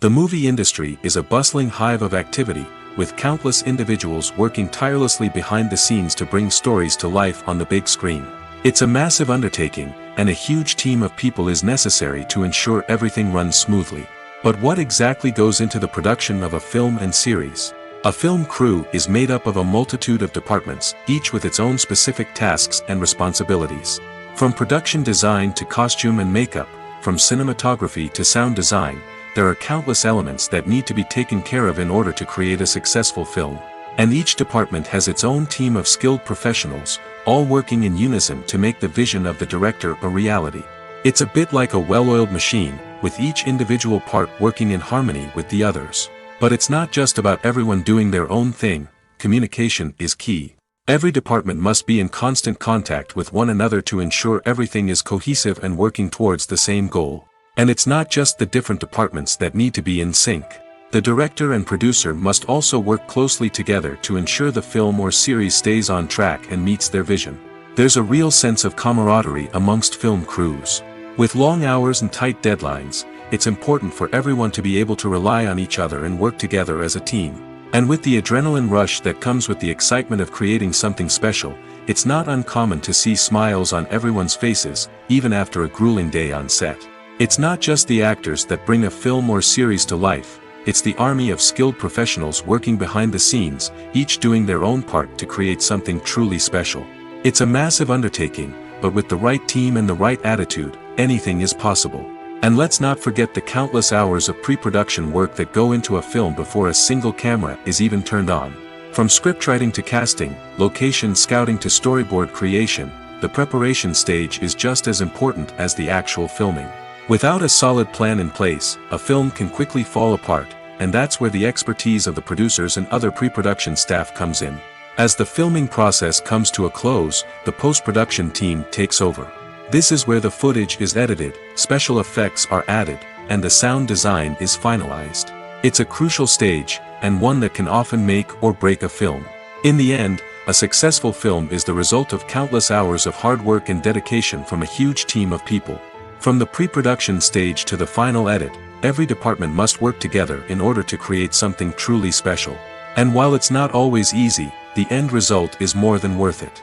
[SPEAKER 1] The movie industry is a bustling hive of activity, with countless individuals working tirelessly behind the scenes to bring stories to life on the big screen. It's a massive undertaking, and a huge team of people is necessary to ensure everything runs smoothly. But what exactly goes into the production of a film and series? A film crew is made up of a multitude of departments, each with its own specific tasks and responsibilities. From production design to costume and makeup, from cinematography to sound design, there are countless elements that need to be taken care of in order to create a successful film. And each department has its own team of skilled professionals, all working in unison to make the vision of the director a reality. It's a bit like a well-oiled machine, with each individual part working in harmony with the others. But it's not just about everyone doing their own thing. Communication is key. Every department must be in constant contact with one another to ensure everything is cohesive and working towards the same goal. And it's not just the different departments that need to be in sync. The director and producer must also work closely together to ensure the film or series stays on track and meets their vision. There's a real sense of camaraderie amongst film crews. With long hours and tight deadlines, it's important for everyone to be able to rely on each other and work together as a team. And with the adrenaline rush that comes with the excitement of creating something special, it's not uncommon to see smiles on everyone's faces, even after a grueling day on set. It's not just the actors that bring a film or series to life, it's the army of skilled professionals working behind the scenes, each doing their own part to create something truly special. It's a massive undertaking, but with the right team and the right attitude, anything is possible. And let's not forget the countless hours of pre-production work that go into a film before a single camera is even turned on. From scriptwriting to casting, location scouting to storyboard creation, the preparation stage is just as important as the actual filming. Without a solid plan in place, a film can quickly fall apart, and that's where the expertise of the producers and other pre-production staff comes in. As the filming process comes to a close, the post-production team takes over. This is where the footage is edited, special effects are added, and the sound design is finalized. It's a crucial stage, and one that can often make or break a film. In the end, a successful film is the result of countless hours of hard work and dedication from a huge team of people. From the pre-production stage to the final edit, every department must work together in order to create something truly special. And while it's not always easy, the end result is more than worth it.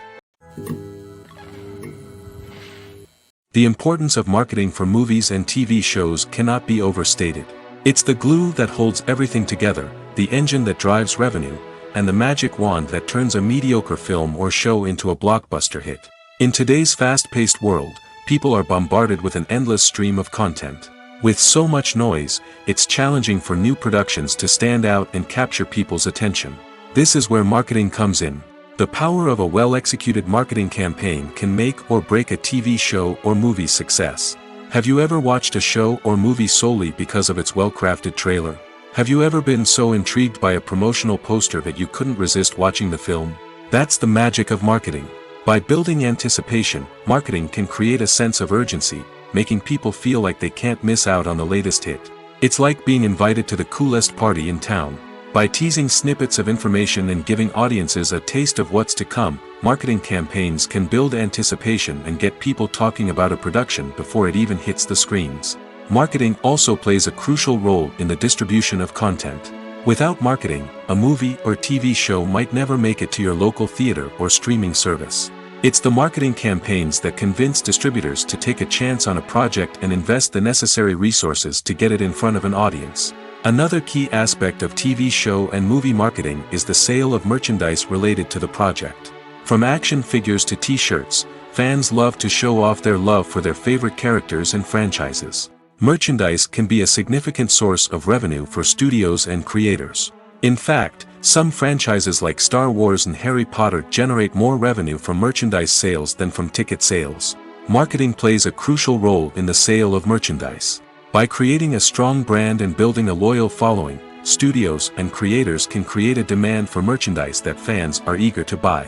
[SPEAKER 1] The importance of marketing for movies and TV shows cannot be overstated. It's the glue that holds everything together, the engine that drives revenue, and the magic wand that turns a mediocre film or show into a blockbuster hit. In today's fast-paced world, people are bombarded with an endless stream of content. With so much noise, it's challenging for new productions to stand out and capture people's attention. This is where marketing comes in. The power of a well-executed marketing campaign can make or break a TV show or movie's success. Have you ever watched a show or movie solely because of its well-crafted trailer? Have you ever been so intrigued by a promotional poster that you couldn't resist watching the film? That's the magic of marketing. By building anticipation, marketing can create a sense of urgency, making people feel like they can't miss out on the latest hit. It's like being invited to the coolest party in town. By teasing snippets of information and giving audiences a taste of what's to come, marketing campaigns can build anticipation and get people talking about a production before it even hits the screens. Marketing also plays a crucial role in the distribution of content. Without marketing, a movie or TV show might never make it to your local theater or streaming service. It's the marketing campaigns that convince distributors to take a chance on a project and invest the necessary resources to get it in front of an audience. Another key aspect of TV show and movie marketing is the sale of merchandise related to the project. From action figures to t-shirts, fans love to show off their love for their favorite characters and franchises. Merchandise can be a significant source of revenue for studios and creators. In fact, some franchises like Star Wars and Harry Potter generate more revenue from merchandise sales than from ticket sales. Marketing plays a crucial role in the sale of merchandise. By creating a strong brand and building a loyal following, studios and creators can create a demand for merchandise that fans are eager to buy.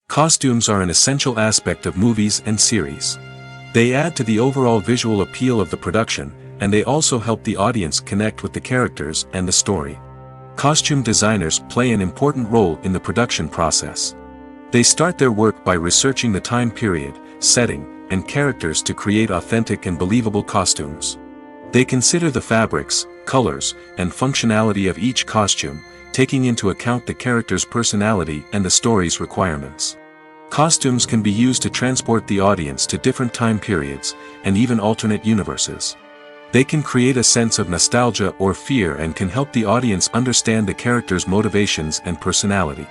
[SPEAKER 1] Costumes are an essential aspect of movies and series. They add to the overall visual appeal of the production, and they also help the audience connect with the characters and the story. Costume designers play an important role in the production process. They start their work by researching the time period, setting, and characters to create authentic and believable costumes. They consider the fabrics, colors, and functionality of each costume, taking into account the character's personality and the story's requirements. Costumes can be used to transport the audience to different time periods, and even alternate universes. They can create a sense of nostalgia or fear and can help the audience understand the character's motivations and personality.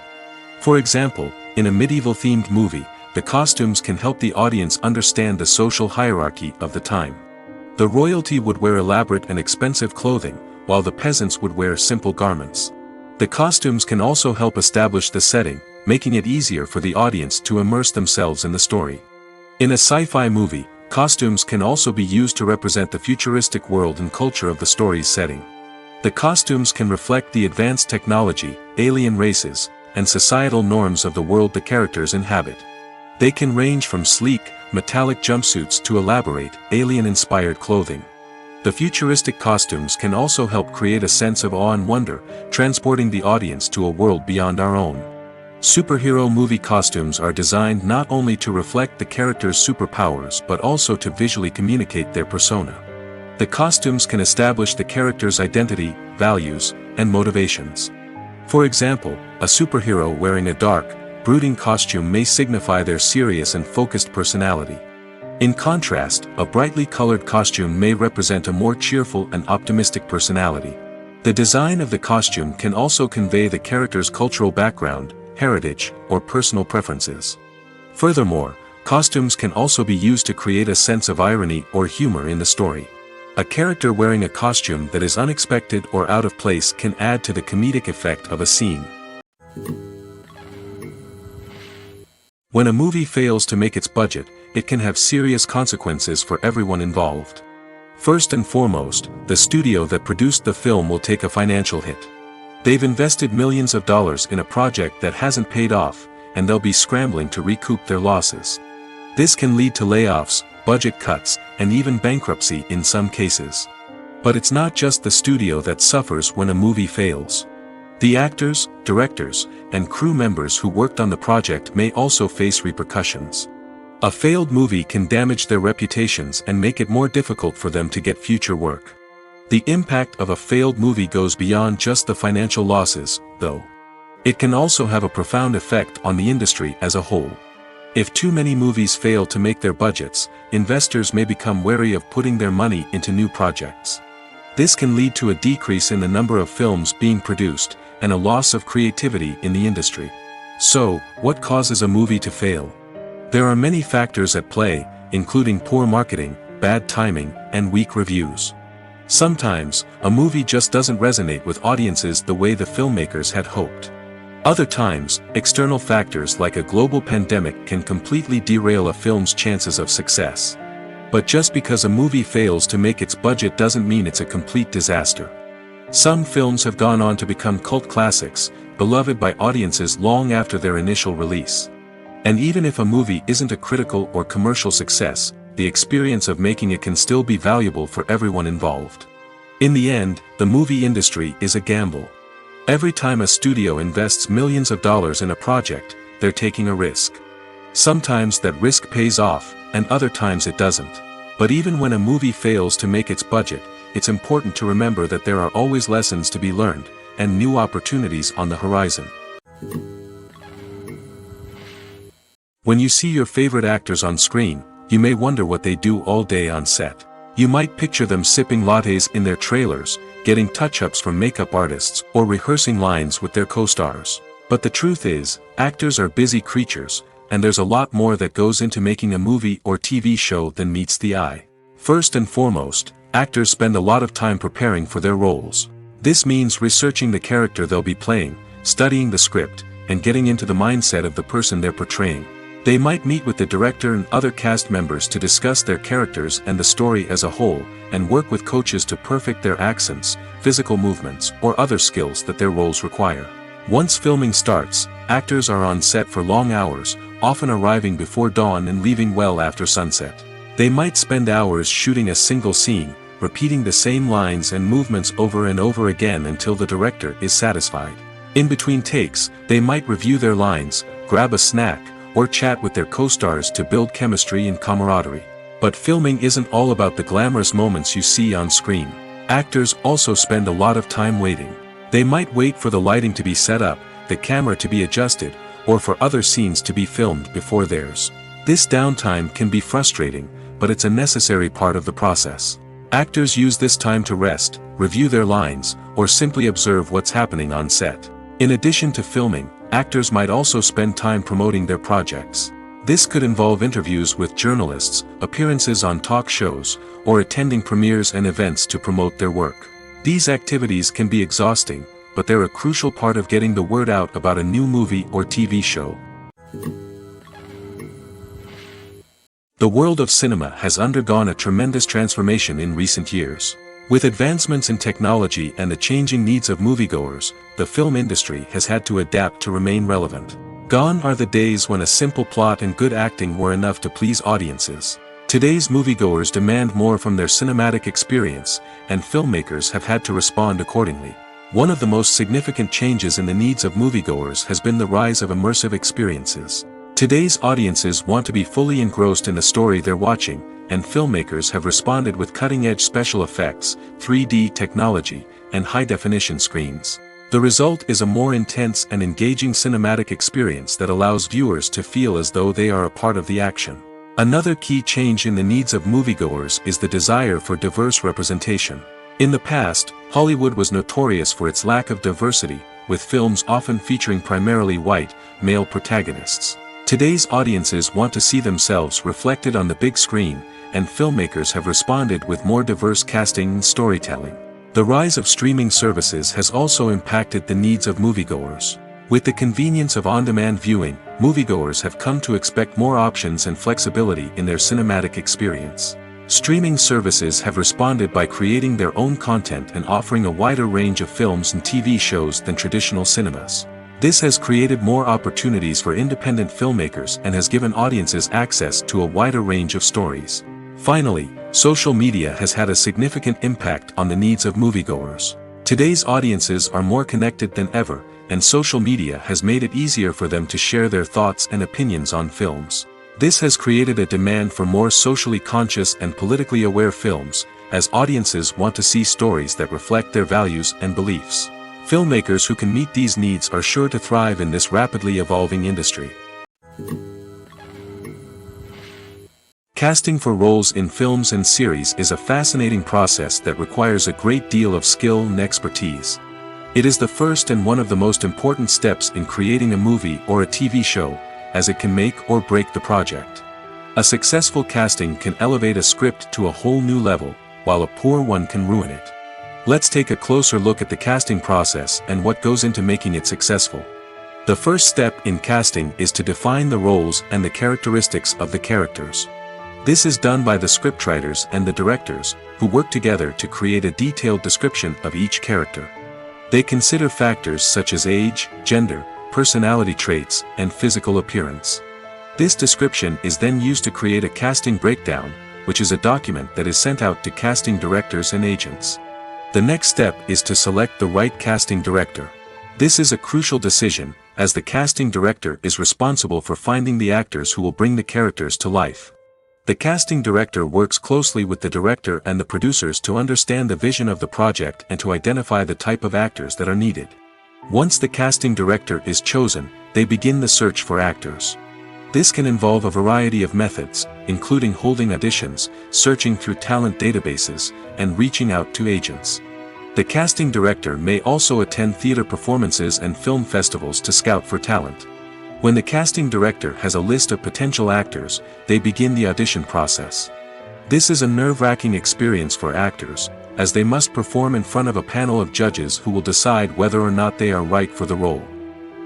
[SPEAKER 1] For example, in a medieval-themed movie, the costumes can help the audience understand the social hierarchy of the time. The royalty would wear elaborate and expensive clothing, while the peasants would wear simple garments. The costumes can also help establish the setting, making it easier for the audience to immerse themselves in the story. In a sci-fi movie, costumes can also be used to represent the futuristic world and culture of the story's setting. The costumes can reflect the advanced technology, alien races, and societal norms of the world the characters inhabit. They can range from sleek, metallic jumpsuits to elaborate, alien-inspired clothing. The futuristic costumes can also help create a sense of awe and wonder, transporting the audience to a world beyond our own. Superhero movie costumes are designed not only to reflect the character's superpowers but also to visually communicate their persona. The costumes can establish the character's identity, values, and motivations. For example, a superhero wearing a dark, brooding costume may signify their serious and focused personality. In contrast, a brightly colored costume may represent a more cheerful and optimistic personality. The design of the costume can also convey the character's cultural background, heritage, or personal preferences. Furthermore, costumes can also be used to create a sense of irony or humor in the story. A character wearing a costume that is unexpected or out of place can add to the comedic effect of a scene. When a movie fails to make its budget, it can have serious consequences for everyone involved. First and foremost, the studio that produced the film will take a financial hit. They've invested millions of dollars in a project that hasn't paid off, and they'll be scrambling to recoup their losses. This can lead to layoffs, budget cuts, and even bankruptcy in some cases. But it's not just the studio that suffers when a movie fails. The actors, directors, and crew members who worked on the project may also face repercussions. A failed movie can damage their reputations and make it more difficult for them to get future work. The impact of a failed movie goes beyond just the financial losses, though. It can also have a profound effect on the industry as a whole. If too many movies fail to make their budgets, investors may become wary of putting their money into new projects. This can lead to a decrease in the number of films being produced, and a loss of creativity in the industry. So, what causes a movie to fail? There are many factors at play, including poor marketing, bad timing, and weak reviews. Sometimes, a movie just doesn't resonate with audiences the way the filmmakers had hoped. Other times, external factors like a global pandemic can completely derail a film's chances of success. But just because a movie fails to make its budget doesn't mean it's a complete disaster. Some films have gone on to become cult classics, beloved by audiences long after their initial release. And even if a movie isn't a critical or commercial success, the experience of making it can still be valuable for everyone involved. In the end, the movie industry is a gamble. Every time a studio invests millions of dollars in a project, they're taking a risk. Sometimes that risk pays off, and other times it doesn't. But even when a movie fails to make its budget, it's important to remember that there are always lessons to be learned, and new opportunities on the horizon. When you see your favorite actors on screen, you may wonder what they do all day on set. You might picture them sipping lattes in their trailers, getting touch-ups from makeup artists, or rehearsing lines with their co-stars. But the truth is, actors are busy creatures, and there's a lot more that goes into making a movie or TV show than meets the eye. First and foremost, actors spend a lot of time preparing for their roles. This means researching the character they'll be playing, studying the script, and getting into the mindset of the person they're portraying. They might meet with the director and other cast members to discuss their characters and the story as a whole, and work with coaches to perfect their accents, physical movements, or other skills that their roles require. Once filming starts, actors are on set for long hours, often arriving before dawn and leaving well after sunset. They might spend hours shooting a single scene, repeating the same lines and movements over and over again until the director is satisfied. In between takes, they might review their lines, grab a snack, or chat with their co-stars to build chemistry and camaraderie. But filming isn't all about the glamorous moments you see on screen. Actors also spend a lot of time waiting. They might wait for the lighting to be set up, the camera to be adjusted, or for other scenes to be filmed before theirs. This downtime can be frustrating, but it's a necessary part of the process. Actors use this time to rest, review their lines, or simply observe what's happening on set. In addition to filming, actors might also spend time promoting their projects. This could involve interviews with journalists, appearances on talk shows, or attending premieres and events to promote their work. These activities can be exhausting, but they're a crucial part of getting the word out about a new movie or TV show. The world of cinema has undergone a tremendous transformation in recent years. With advancements in technology and the changing needs of moviegoers, the film industry has had to adapt to remain relevant. Gone are the days when a simple plot and good acting were enough to please audiences. Today's moviegoers demand more from their cinematic experience, and filmmakers have had to respond accordingly. One of the most significant changes in the needs of moviegoers has been the rise of immersive experiences. Today's audiences want to be fully engrossed in the story they're watching, and filmmakers have responded with cutting-edge special effects, 3D technology, and high-definition screens. The result is a more intense and engaging cinematic experience that allows viewers to feel as though they are a part of the action. Another key change in the needs of moviegoers is the desire for diverse representation. In the past, Hollywood was notorious for its lack of diversity, with films often featuring primarily white, male protagonists. Today's audiences want to see themselves reflected on the big screen, and filmmakers have responded with more diverse casting and storytelling. The rise of streaming services has also impacted the needs of moviegoers. With the convenience of on-demand viewing, moviegoers have come to expect more options and flexibility in their cinematic experience. Streaming services have responded by creating their own content and offering a wider range of films and TV shows than traditional cinemas. This has created more opportunities for independent filmmakers and has given audiences access to a wider range of stories. Finally, social media has had a significant impact on the needs of moviegoers. Today's audiences are more connected than ever, and social media has made it easier for them to share their thoughts and opinions on films. This has created a demand for more socially conscious and politically aware films, as audiences want to see stories that reflect their values and beliefs. Filmmakers who can meet these needs are sure to thrive in this rapidly evolving industry. Casting for roles in films and series is a fascinating process that requires a great deal of skill and expertise. It is the first and one of the most important steps in creating a movie or a TV show, as it can make or break the project. A successful casting can elevate a script to a whole new level, while a poor one can ruin it. Let's take a closer look at the casting process and what goes into making it successful. The first step in casting is to define the roles and the characteristics of the characters. This is done by the scriptwriters and the directors, who work together to create a detailed description of each character. They consider factors such as age, gender, personality traits, and physical appearance. This description is then used to create a casting breakdown, which is a document that is sent out to casting directors and agents. The next step is to select the right casting director. This is a crucial decision, as the casting director is responsible for finding the actors who will bring the characters to life. The casting director works closely with the director and the producers to understand the vision of the project and to identify the type of actors that are needed. Once the casting director is chosen, they begin the search for actors. This can involve a variety of methods, including holding auditions, searching through talent databases, and reaching out to agents. The casting director may also attend theater performances and film festivals to scout for talent. When the casting director has a list of potential actors, they begin the audition process. This is a nerve-wracking experience for actors, as they must perform in front of a panel of judges who will decide whether or not they are right for the role.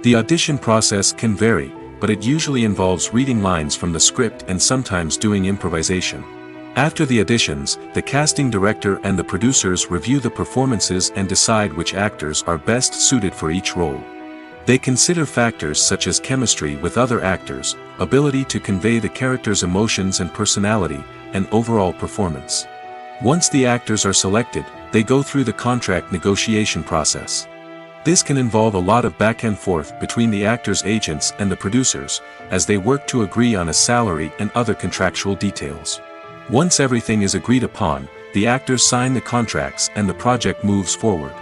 [SPEAKER 1] The audition process can vary, but it usually involves reading lines from the script and sometimes doing improvisation. After the auditions, the casting director and the producers review the performances and decide which actors are best suited for each role. They consider factors such as chemistry with other actors, ability to convey the character's emotions and personality, and overall performance. Once the actors are selected, they go through the contract negotiation process. This can involve a lot of back and forth between the actors' agents and the producers, as they work to agree on a salary and other contractual details. Once everything is agreed upon, the actors sign the contracts and the project moves forward.